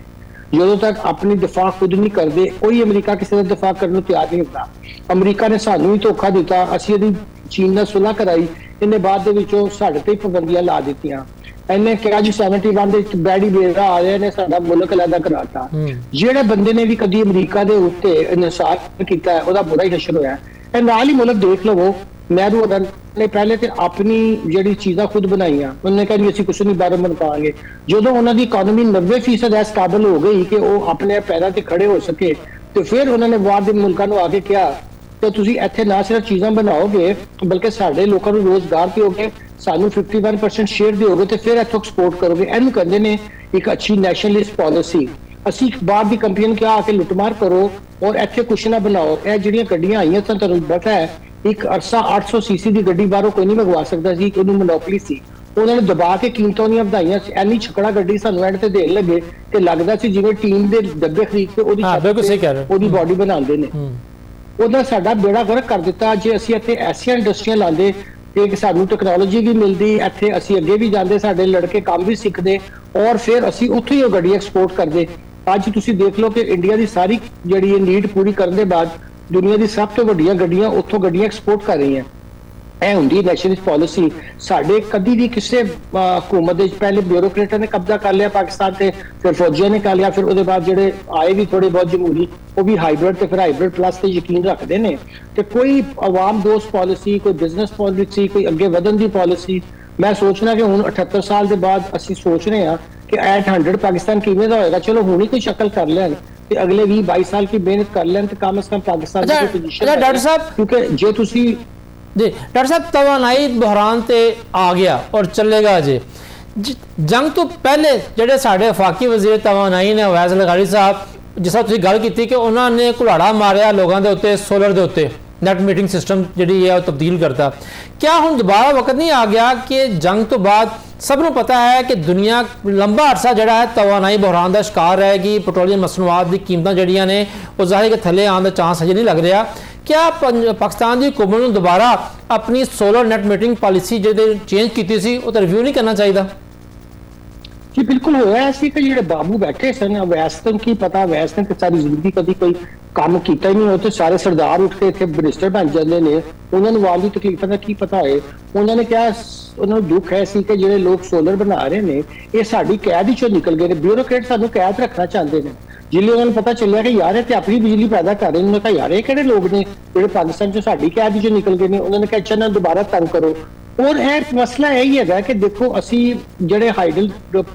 ਜਦੋਂ ਤੱਕ ਆਪਣੀ ਦਿਫਾ ਖੁਦ ਨਹੀਂ ਕਰਦੇ, ਕੋਈ ਅਮਰੀਕਾ ਕਿਸੇ ਦਾ ਦਿਫਾ ਕਰਨ ਨੂੰ ਤਿਆਰ ਨਹੀਂ ਹੁੰਦਾ। ਅਮਰੀਕਾ ਨੇ ਸਾਨੂੰ ਹੀ ਧੋਖਾ ਦਿੱਤਾ, ਅਸੀਂ ਇਹਦੀ ਚੀਨ ਨਾਲ ਸੁਲ੍ਹਾ ਕਰਾਈ, ਇਹਨੇ ਬਾਅਦ ਦੇ ਵਿੱਚੋਂ ਸਾਡੇ ਤੇ ਪਾਬੰਦੀਆਂ ਲਾ ਦਿੱਤੀਆਂ। ਇਹਨੇ ਕਿਹਾ ਜੀ 71 ਦੇ ਵਿੱਚ ਬੈਡੀ ਬੇਰਾ ਆ ਰਹੇ ਨੇ ਸਾਡਾ ਮੁਲਕ ਅਲੱਗਾ ਕਰਾਤਾ। ਜਿਹੜੇ ਬੰਦੇ ਨੇ ਵੀ ਕਦੀ ਅਮਰੀਕਾ ਦੇ ਉੱਤੇ ਇਨਸਾਫ ਕੀਤਾ ਉਹਦਾ ਬੁਰਾ ਹੀ ਹਸ਼ਰ ਹੋਇਆ। ਇਹ ਨਾਲ ਹੀ ਮੁਲਕ ਦੇਖ ਲਵੋ, ਨਹਿਰੂ ਨੇ ਪਹਿਲੇ ਤੇ ਆਪਣੀ ਜਿਹੜੀ ਚੀਜ਼ਾਂ ਖੁਦ ਬਣਾਈਆਂ, ਉਹਨੇ ਕਿਹਾ ਜੀ ਅਸੀਂ ਕੁਛ ਨਹੀਂ ਬਾਹਰੋਂ ਬਣ ਪਾਵਾਂਗੇ। ਜਦੋਂ ਉਹਨਾਂ ਦੀ ਇਕਨੋਮੀ 90% ਇਸ ਕਾਬਲ ਹੋ ਗਈ ਕਿ ਉਹ ਆਪਣੇ ਪੈਰਾਂ ਤੇ ਖੜੇ ਹੋ ਸਕੇ ਤੇ ਫਿਰ ਉਹਨਾਂ ਨੇ ਬਾਹਰ ਦੇ ਮੁਲਕਾਂ ਨੂੰ ਆ ਕੇ ਕਿਹਾ ਕਿ ਤੁਸੀਂ ਇੱਥੇ ਨਾ ਸਿਰਫ ਚੀਜ਼ਾਂ ਬਣਾਓਗੇ ਬਲਕਿ ਸਾਡੇ ਲੋਕਾਂ ਨੂੰ ਰੋਜ਼ਗਾਰ ਦਿਓਗੇ, ਸਾਨੂੰ 51% ਸ਼ੇਅਰ ਦਿਓਗੇ ਤੇ ਫਿਰ ਇੱਥੋਂ ਐਕਸਪੋਰਟ ਕਰੋਗੇ। ਇਹਨੂੰ ਕਹਿੰਦੇ ਨੇ ਇੱਕ ਅੱਛੀ ਨੈਸ਼ਨਲਿਸਟ ਪਾਲਿਸੀ। ਅਸੀਂ ਬਾਹਰ ਦੀ ਕੰਪਨੀਆਂ ਨੂੰ ਕਿਹਾ ਆ ਕੇ ਲੁੱਟਮਾਰ ਕਰੋ ਔਰ ਇੱਥੇ ਕੁਛ ਨਾ ਬਣਾਓ। ਇਹ ਜਿਹੜੀਆਂ ਗੱਡੀਆਂ ਆਈਆਂ ਸਨ ਤੁਹਾਨੂੰ ਪਤਾ ਹੈ ਇੱਕ ਅਰਸਾ 800 ਸੀਸੀ ਦੀ ਗੱਡੀ ਬਾਹਰੋਂ ਕੋਈ ਨਹੀਂ ਮੰਗਵਾ ਸਕਦਾ ਸੀ, ਉਹਨੂੰ ਮੋਨੋਪੋਲੀ ਸੀ। ਉਹਨਾਂ ਨੇ ਦਬਾ ਕੇ ਕੀਮਤਾਂ ਦੀਆਂ ਵਧਾਈਆਂ। ਐਨੀ ਛਕੜਾ ਗੱਡੀ ਸਾਨੂੰ ਐਂਡ ਤੇ ਦੇਣ ਲੱਗੇ ਕਿ ਲੱਗਦਾ ਸੀ ਜਿਵੇਂ ਟੀਮ ਦੇ ਡੱਬੇ ਖਰੀਦ ਕੇ ਉਹਦੀ ਬਾਡੀ ਬਣਾਉਂਦੇ ਨੇ। ਉਹਦਾ ਸਾਡਾ ਬੇੜਾ ਗਰਕ ਕਰ ਦਿੱਤਾ। ਜੇ ਅਸੀਂ ਇੱਥੇ ਐਸੀਆਂ ਇੰਡਸਟਰੀਆਂ ਲਾਉਂਦੇ ਕਿ ਸਾਨੂੰ ਟੈਕਨੋਲੋਜੀ ਵੀ ਮਿਲਦੀ, ਇੱਥੇ ਅਸੀਂ ਅੱਗੇ ਵੀ ਜਾਂਦੇ, ਸਾਡੇ ਲੜਕੇ ਕੰਮ ਵੀ ਸਿੱਖਦੇ ਔਰ ਫਿਰ ਅਸੀਂ ਉੱਥੋਂ ਹੀ ਉਹ ਗੱਡੀ ਐਕਸਪੋਰਟ ਕਰਦੇ। ਅੱਜ ਤੁਸੀਂ ਦੇਖ ਲਓ ਕਿ ਇੰਡੀਆ ਦੀ ਸਾਰੀ ਜਿਹੜੀ ਨੀਡ ਪੂਰੀ ਕਰਨ ਦੇ ਬਾਅਦ ਦੁਨੀਆ ਦੀ ਸਭ ਤੋਂ ਵੱਡੀਆਂ ਗੱਡੀਆਂ ਉੱਥੋਂ ਗੱਡੀਆਂ ਐਕਸਪੋਰਟ ਕਰ ਰਹੀਆਂ। ਇਹ ਹੁੰਦੀ ਨੈਸ਼ਨਲਿਸਟ ਪਾਲਿਸੀ। ਸਾਡੇ ਕਦੀ ਵੀ ਕਿਸੇ ਹਕੂਮਤ ਦੇ ਪਹਿਲੇ ਬਿਊਰੋਕਰੇਟਾਂ ਨੇ ਕਬਜ਼ਾ ਕਰ ਲਿਆ ਪਾਕਿਸਤਾਨ ਤੇ, ਫਿਰ ਫੌਜੀਆਂ ਨੇ ਕਰ ਲਿਆ, ਫਿਰ ਉਹਦੇ ਬਾਅਦ ਜਿਹੜੇ ਆਏ ਵੀ ਥੋੜੇ ਬਹੁਤ ਜਮਹੂਰੀ ਉਹ ਵੀ ਹਾਈਬ੍ਰਿਡ ਤੇ ਫਿਰ ਹਾਈਬ੍ਰਿਡ ਪਲੱਸ ਤੇ ਯਕੀਨ ਰੱਖਦੇ ਨੇ। ਤੇ ਕੋਈ ਆਵਾਮ ਦੋਸਤ ਪਾਲਿਸੀ, ਕੋਈ ਬਿਜ਼ਨਸ ਪਾਲਿਸੀ, ਕੋਈ ਅੱਗੇ ਵਧਣ ਦੀ ਪਾਲਿਸੀ। ਮੈਂ ਸੋਚਣਾ ਕਿ ਹੁਣ 78 ਸਾਲ ਦੇ ਬਾਅਦ ਅਸੀਂ ਸੋਚ ਰਹੇ ਹਾਂ ਕਿ 800 ਪਾਕਿਸਤਾਨ ਕਿਵੇਂ ਦਾ ਹੋਏਗਾ। ਚਲੋ ਹੁਣ ਹੀ ਕੋਈ ਸ਼ਕਲ ਕਰ ਲੈਣ ਤੇ ਅਗਲੇ 20-22 ਸਾਲ की मेहनत कर लें तो कम से कम पाकिस्तान की पोजीशन। डॉक्टर साहब क्योंकि जे तुसी जी डॉक्टर साहब तवानाई बहरान ते आ गया और चलेगा जे जंग तो पहले ਜਿਹੜੇ ਸਾਡੇ ਵਫਾਕੀ ਵਜ਼ੀਰ ਤਵਾਨਾਈ ਨੇ ਅਵੈਜ਼ ਲਗਾੜੀ ਸਾਹਿਬ, ਜਿਸ ਤਰ੍ਹਾਂ ਤੁਸੀਂ ਗੱਲ ਕੀਤੀ ਕਿ ਉਹਨਾਂ ਨੇ ਕੁਲਾੜਾ ਮਾਰਿਆ ਲੋਕਾਂ ਦੇ ਉੱਤੇ, ਸੋਲਰ ਦੇ ਉੱਤੇ ਨੈਟ ਮੀਟਿੰਗ ਸਿਸਟਮ ਜਿਹੜੀ ਹੈ ਉਹ ਤਬਦੀਲ ਕਰਤਾ। क्या ਹੁਣ ਦੁਬਾਰਾ ਵਕਤ ਨਹੀਂ ਆ ਗਿਆ ਕਿ ਜੰਗ ਤੋਂ ਬਾਅਦ ਸਭ ਨੂੰ ਪਤਾ ਹੈ ਕਿ ਦੁਨੀਆ ਲੰਬਾ ਅਰਸਾ ਜਿਹੜਾ ਹੈ ਤਵਾਨਾਈ ਬੁਹਰਾਨ ਦਾ ਸ਼ਿਕਾਰ रहेगी, ਪੈਟਰੋਲੀਅਮ ਮਸਨੂਆਤ ਦੀ ਕੀਮਤਾਂ ਜਿਹੜੀਆਂ ਨੇ ਉਹ ਜ਼ਾਹਿਰ ਕਿ ਥੱਲੇ ਆਉਣ ਦਾ ਚਾਂਸ ਹਜੇ ਨਹੀਂ ਲੱਗ ਰਿਹਾ। क्या पाकिस्तान की हुकूमत ਨੂੰ ਦੁਬਾਰਾ ਆਪਣੀ ਸੋਲਰ ਨੈਟ ਮੀਟਿੰਗ ਪਾਲਿਸੀ ਜਿਹੜੇ ਚੇਂਜ ਕੀਤੀ ਸੀ ਉਹ ਤਾਂ ਰਿਵਿਊ ਨਹੀਂ ਕਰਨਾ ਚਾਹੀਦਾ? जी बिल्कुल होया सी कि ਜਿਹੜੇ ਬਾਬੂ ਬੈਠੇ ਸਨ ਵੈਸਟਨ ਕੀ ਪਤਾ, ਵੈਸਟਨ ਤੇ ਸਾਰੀ ਜ਼ਿੰਦਗੀ ਕਦੀ ਕੋਈ ਕੰਮ ਕੀਤਾ ਹੀ ਨਹੀਂ, ਉਹ ਤੇ ਸਾਰੇ ਸਰਦਾਰ ਉੱਠ ਕੇ ਇੱਥੇ ਮਿਨਿਸਟਰ ਬਣ ਜਾਂਦੇ ਨੇ, ਉਹਨਾਂ ਨੂੰ ਵਾਲੀ ਤਕਲੀਫਾਂ ਦਾ ਕੀ ਪਤਾ ਹੈ। ਉਹਨਾਂ ਨੇ ਕਿਹਾ, ਉਹਨਾਂ ਨੂੰ ਦੁੱਖ ਹੈ ਸੀ ਕਿ ਜਿਹੜੇ ਲੋਕ ਸੋਲਰ ਬਣਾ ਰਹੇ ਨੇ ਇਹ ਸਾਡੀ ਕੈਦ ਵਿੱਚੋਂ ਨਿਕਲ ਗਏ ਨੇ, ਬਿਊਰੋਕਰੇਟ ਸਾਨੂੰ ਕੈਦ ਰੱਖਣਾ ਚਾਹੁੰਦੇ ਨੇ। ਜਿੱਲੇ ਉਹਨਾਂ ਨੂੰ ਪਤਾ ਚੱਲਿਆ ਕਿ ਯਾਰ ਇਹ ਤੇ ਆਪਣੀ ਬਿਜਲੀ ਪੈਦਾ ਕਰ ਰਹੇ ਨੇ, ਉਹਨਾਂ ਨੇ ਕਿਹਾ ਯਾਰ ਇਹ ਕਿਹੜੇ ਲੋਕ ਨੇ ਜਿਹੜੇ ਪਾਕਿਸਤਾਨ ਚੋਂ ਸਾਡੀ ਕੈਦ ਵਿੱਚੋਂ ਨਿਕਲ ਗਏ ਨੇ। ਉਹਨਾਂ ਨੇ ਕਿਹਾ ਅੱਛਾ ਨਾ ਦੁਬਾਰਾ ਤੰਗ ਕਰੋ। ਔਰ ਇਹ ਮਸਲਾ ਇਹੀ ਹੈਗਾ ਕਿ ਦੇਖੋ ਅਸੀਂ ਜਿਹੜੇ ਹਾਈਡਲ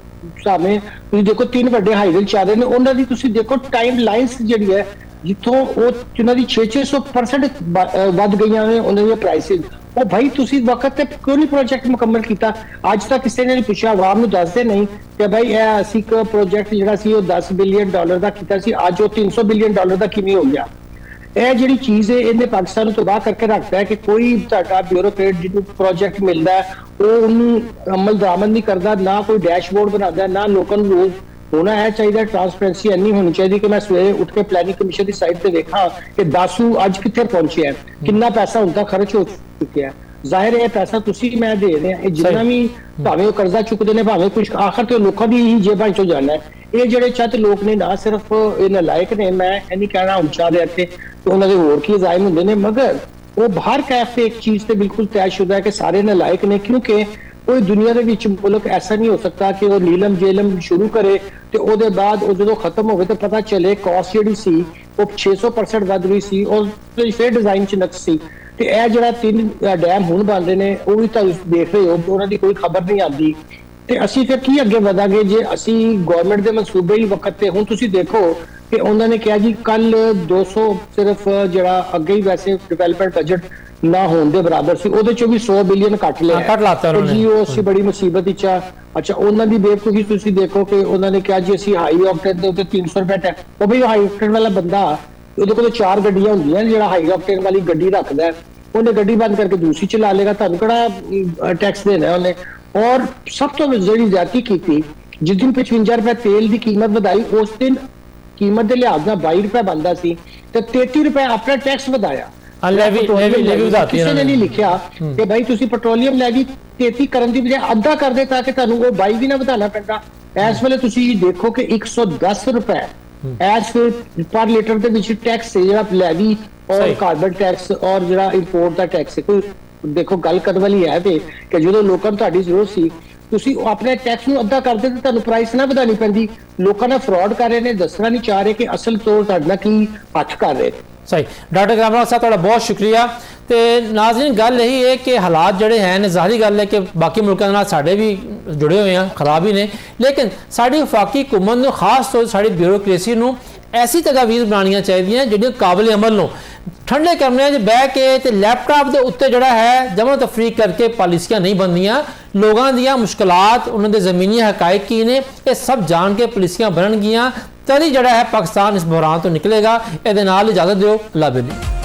ਸਾਹਮਣੇ ਤੁਸੀਂ ਦੇਖੋ 3 ਵੱਡੇ ਹਾਈਡਲ ਚੱਲ ਰਹੇ ਨੇ, ਉਹਨਾਂ ਦੀ ਤੁਸੀਂ ਦੇਖੋ ਟਾਈਮ ਲਾਈਨਸ ਜਿਹੜੀ ਹੈ ਜਿੱਥੋਂ ਉਹ ਜਿਨ੍ਹਾਂ ਦੀ 600% ਵੱਧ ਗਈਆਂ ਨੇ ਉਹਨਾਂ ਦੀਆਂ ਪ੍ਰਾਈਸਿਸ। ਉਹ ਭਾਈ ਤੁਸੀਂ ਵਕਤ ਤੇ ਕਿਉਂ ਨਹੀਂ ਪ੍ਰੋਜੈਕਟ ਮੁਕੰਮਲ ਕੀਤਾ? ਅੱਜ ਤੱਕ ਕਿਸੇ ਨੇ ਨਹੀਂ ਪੁੱਛਿਆ, ਆਵਾਮ ਨੂੰ ਦੱਸਦੇ ਨਹੀਂ ਕਿ ਭਾਈ ਇਹ ਅਸੀਂ ਇੱਕ ਪ੍ਰੋਜੈਕਟ ਜਿਹੜਾ ਸੀ ਉਹ $10 ਬਿਲੀਅਨ ਦਾ ਕੀਤਾ ਸੀ, ਅੱਜ ਉਹ $300 ਬਿਲੀਅਨ ਦਾ ਕਿਵੇਂ ਹੋ ਗਿਆ? ਇਹ ਜਿਹੜੀ ਚੀਜ਼ ਹੈ ਇਹਨੇ ਪਾਕਿਸਤਾਨ ਨੂੰ ਤਬਾਹ ਕਰਕੇ ਰੱਖਦਾ ਹੈ ਕਿ ਕੋਈ ਤੁਹਾਡਾ ਬਿਊਰੋਕਰੇਟ ਜਿਹਨੂੰ ਪ੍ਰੋਜੈਕਟ ਮਿਲਦਾ ਹੈ ਉਹ ਉਹਨੂੰ ਅਮਲ ਦਰਾਮਦ ਨਹੀਂ ਕਰਦਾ, ਨਾ ਕੋਈ ਡੈਸ਼ਬੋਰਡ ਬਣਾਉਂਦਾ, ਨਾ ਲੋਕਾਂ ਨੂੰ ਰੋਜ਼ ਹੋਣਾ ਹੈ ਚਾਹੀਦਾ। ਟ੍ਰਾਂਸਪੇਰੈਂਸੀ ਇੰਨੀ ਹੋਣੀ ਚਾਹੀਦੀ ਕਿ ਮੈਂ ਸਵੇਰੇ ਉੱਠ ਕੇ ਪਲੈਨਿੰਗ ਕਮਿਸ਼ਨ ਦੀ ਸਾਈਟ ਤੇ ਵੇਖਾਂ ਕਿ ਦਾਸੂ ਅੱਜ ਕਿੱਥੇ ਪਹੁੰਚਿਆ, ਕਿੰਨਾ ਪੈਸਾ ਹੁਣ ਤੱਕ ਖਰਚ ਹੋ ਚੁੱਕਿਆ। ਜ਼ਾਹਿਰ ਹੈ ਇਹ ਪੈਸਾ ਤੁਸੀਂ ਮੈਂ ਦੇ ਰਹੇ ਹਾਂ, ਇਹ ਜਿੰਨਾ ਵੀ ਭਾਵੇਂ ਉਹ ਕਰਜ਼ਾ ਚੁੱਕਦੇ ਨੇ, ਭਾਵੇਂ ਕੁਝ ਆਖਰ ਤੇ ਲੋਕਾਂ ਦੀ ਹੀ ਜੇਬਾਂ ਚੋਂ ਜਾਣਾ ਹੈ। ਇਹ ਜਿਹੜੇ ਚੰਦ ਲੋਕ ਨੇ ਨਾ ਸਿਰਫ ਇਹ ਨਲਾਇਕ ਨੇ, ਮੈਂ ਇਹ ਨਹੀਂ ਕਹਿਣਾ ਉੱਚਾ ਰਿਹਾ ਤੇ ਉਹਨਾਂ ਦੇ ਹੋਰ ਕੀ ਜ਼ਾਇਮ ਹੁੰਦੇ ਨੇ, ਮਗਰ ਉਹ ਬਾਹਰ ਕੈਫੇ ਇੱਕ ਚੀਜ਼ ਤੇ ਬਿਲਕੁਲ ਤੈਅਸ਼ੁਦਾ ਹੈ ਕਿ ਸਾਰੇ ਨਲਾਇਕ ਨੇ, ਕਿਉਂਕਿ ਕੋਈ ਦੁਨੀਆ ਦੇ ਵਿੱਚ ਮੁਲਕ ਐਸਾ ਨਹੀਂ ਹੋ ਸਕਦਾ ਕਿ ਉਹ ਨੀਲਮ ਜੇਲਮ ਸ਼ੁਰੂ ਕਰੇ ਤੇ ਉਹਦੇ ਬਾਅਦ ਉਹ ਜਦੋਂ ਖਤਮ ਹੋਵੇ ਤਾਂ ਪਤਾ ਚੱਲੇ ਕਾਸਟ ਜਿਹੜੀ ਸੀ ਉਹ 600% ਵੱਧ ਗਈ ਸੀ ਔਰ ਫਿਰ ਡਿਜ਼ਾਈਨ ਚ ਨਕਸ ਸੀ। ਤੇ ਇਹ ਜਿਹੜਾ 3 ਡੈਮ ਹੁਣ ਬਣ ਰਹੇ ਨੇ ਉਹ ਵੀ ਤੁਸੀਂ ਦੇਖ ਰਹੇ ਹੋ, ਉਹਨਾਂ ਦੀ ਕੋਈ ਖਬਰ ਨਹੀਂ ਆਉਂਦੀ। ਤੇ ਅਸੀਂ ਫਿਰ ਕੀ ਅੱਗੇ ਵਧਾਂਗੇ ਜੇ ਅਸੀਂ ਗਵਰਨਮੈਂਟ ਦੇ ਮਨਸੂਬੇ ਹੀ ਵਕਤ ਤੇ? ਹੁਣ ਤੁਸੀਂ ਦੇਖੋ ਕਿ ਉਹਨਾਂ ਨੇ ਕਿਹਾ ਜੀ ਕੱਲ 200 ਸਿਰਫ ਜਿਹੜਾ ਅੱਗੇ ਹੀ ਵੈਸੇ ਡਿਵੈਲਪਮੈਂਟ ਬਜਟ ਨਾ ਹੋਣ ਦੇ ਬਰਾਬਰ ਸੀ, ਉਹਦੇ ਚੋਂ ਵੀ 100 ਬਿਲੀਅਨ ਕੱਟ ਲਿਆ, ਕੱਟ ਲਾਤਾ ਉਹਨਾਂ ਨੇ ਜੀ। ਉਹ ਅਸੀਂ ਬੜੀ ਮੁਸੀਬਤ ਵਿੱਚ ਆ। ਅੱਛਾ ਉਹਨਾਂ ਦੀ ਬੇਵਕੂਫੀ ਤੁਸੀਂ ਦੇਖੋ ਕਿ ਉਹਨਾਂ ਨੇ ਕਿਹਾ ਜੀ ਅਸੀਂ ਹਾਈ ਆਕਟੇਨ ਦੇ ਉੱਤੇ 300 ਰੁਪਏ ਟੈਕਸ। ਉਹ ਵੀ ਹਾਈ ਆਕਟੇਨ ਵਾਲਾ ਬੰਦਾ ਉਹਦੇ ਕੋਲ 4 ਗੱਡੀਆਂ ਹੁੰਦੀਆਂ, ਜਿਹੜਾ ਹਾਈ ਆਕਟੇਨ ਵਾਲੀ ਗੱਡੀ ਰੱਖਦਾ ਉਹਨੇ ਗੱਡੀ ਬੰਦ ਕਰਕੇ ਦੂਸਰੀ ਚਲਾ ਲੇਗਾ, ਤੁਹਾਨੂੰ ਕਿਹੜਾ ਟੈਕਸ ਦੇਣਾ ਉਹਨੇ। ਔਰ ਸਭ ਤੋਂ ਜਿਹੜੀ ਜ਼ਿਆਦਤੀ ਕੀਤੀ, ਜਿਸ ਦਿਨ 55 ਰੁਪਏ ਤੇਲ ਦੀ ਕੀਮਤ ਵਧਾਈ ਉਸ ਦਿਨ ਕੀਮਤ ਦੇ ਲਿਹਾਜ਼ ਨਾਲ 22 ਰੁਪਏ ਬਣਦਾ ਸੀ ਤੇ 33 ਰੁਪਏ ਆਪਣਾ ਟੈਕਸ ਵਧਾਇਆ। ਕਿਸੇ ਨੇ ਨਹੀਂ ਲਿਖਿਆ ਕਿ ਭਾਈ ਤੁਸੀਂ ਪੈਟਰੋਲੀਅਮ ਲੈਵੀ 33 ਕਰਨ ਦੀ ਬਜਾਏ ਅੱਧਾ ਕਰਦੇ ਤਾਂ ਕਿ ਤੁਹਾਨੂੰ ਉਹ 22 ਵੀ ਨਾ ਵਧਾਣਾ ਪੈਂਦਾ। ਇਸ ਵੇਲੇ ਤੁਸੀਂ ਦੇਖੋ ਕਿ 110 ਰੁਪਏ ਐਸ ਪਰ ਲੀਟਰ ਦੇ ਵਿੱਚ ਟੈਕਸ ਹੈ, ਜਿਹੜਾ ਲੈਵੀ ਔਰ ਕਾਰਬਨ ਟੈਕਸ ਔਰ ਜਿਹੜਾ ਇੰਪੋਰਟ ਦਾ ਟੈਕਸ ਹੈ। ਕੋਈ ਦੇਖੋ ਗੱਲ ਕਰਨ ਵਾਲੀ ਹੈ ਕਿ ਜਦੋਂ ਲੋਕਾਂ ਨੂੰ ਤੁਹਾਡੀ ਜ਼ਰੂਰਤ ਸੀ ਤੁਸੀਂ ਆਪਣੇ ਟੈਕਸ ਨੂੰ ਅੱਧਾ ਕਰਦੇ ਤੇ ਤੁਹਾਨੂੰ ਪ੍ਰਾਈਸ ਨਾ ਵਧਾਣੀ ਪੈਂਦੀ। ਲੋਕਾਂ ਨਾਲ ਫਰਾਡ ਕਰ ਰਹੇ ਨੇ, ਦੱਸਣਾ ਨਹੀਂ ਚਾਹ ਰਹੇ ਕਿ ਅਸਲ ਤੋਂ ਤੁਹਾਡੇ ਨਾਲ ਕੀ ਹੱਥ ਕਰ ਰਹੇ। ਸਹੀ ਡਾਕਟਰ ਕਾਮਰਾਨ ਸਾਹਿਬ ਤੁਹਾਡਾ ਬਹੁਤ ਸ਼ੁਕਰੀਆ। ਤੇ ਨਾਜ਼ਰੀਨ ਗੱਲ ਇਹੀ ਹੈ ਕਿ ਹਾਲਾਤ ਜਿਹੜੇ ਹਨ ਜ਼ਾਹਰੀ ਗੱਲ ਹੈ ਕਿ ਬਾਕੀ ਮੁਲਕਾਂ ਨਾਲ ਸਾਡੇ ਵੀ ਜੁੜੇ ਹੋਏ ਆ, ਖਰਾਬ ਹੀ ਨੇ, ਲੇਕਿਨ ਸਾਡੀ ਵਫਾਕੀ ਹੁਕੂਮਤ ਨੂੰ ਖਾਸ ਤੌਰ ਸਾਡੀ ਬਿਊਰੋਕ੍ਰੇਸੀ ਨੂੰ ਐਸੀ ਤਜਵੀਜ਼ ਬਣਾਉਣੀਆਂ ਚਾਹੀਦੀਆਂ ਜਿਹੜੀਆਂ ਕਾਬਿਲ ਅਮਲ ਨੂੰ ਠੰਡੇ ਕਮਰਿਆਂ 'ਚ ਬਹਿ ਕੇ ਤੇ ਲੈਪਟਾਪ ਦੇ ਉੱਤੇ ਜਿਹੜਾ ਹੈ ਜਮ੍ਹਾਂ ਤਫਰੀਕ ਕਰਕੇ ਪਾਲਿਸੀਆਂ ਨਹੀਂ ਬਣਦੀਆਂ। ਲੋਕਾਂ ਦੀਆਂ ਮੁਸ਼ਕਲਾਤ, ਉਹਨਾਂ ਦੇ ਜ਼ਮੀਨੀ ਹਕਾਇਕ ਕੀ ਨੇ, ਇਹ ਸਭ ਜਾਣ ਕੇ ਪਾਲਿਸੀਆਂ ਬਣਨਗੀਆਂ, ਤਦ ਹੀ ਜਿਹੜਾ ਹੈ ਪਾਕਿਸਤਾਨ ਇਸ ਬੁਹਰਾਨ ਤੋਂ ਨਿਕਲੇਗਾ। ਇਹਦੇ ਨਾਲ ਇਜਾਜ਼ਤ ਦਿਓ, ਅੱਲਾ ਹਾਫਿਜ਼।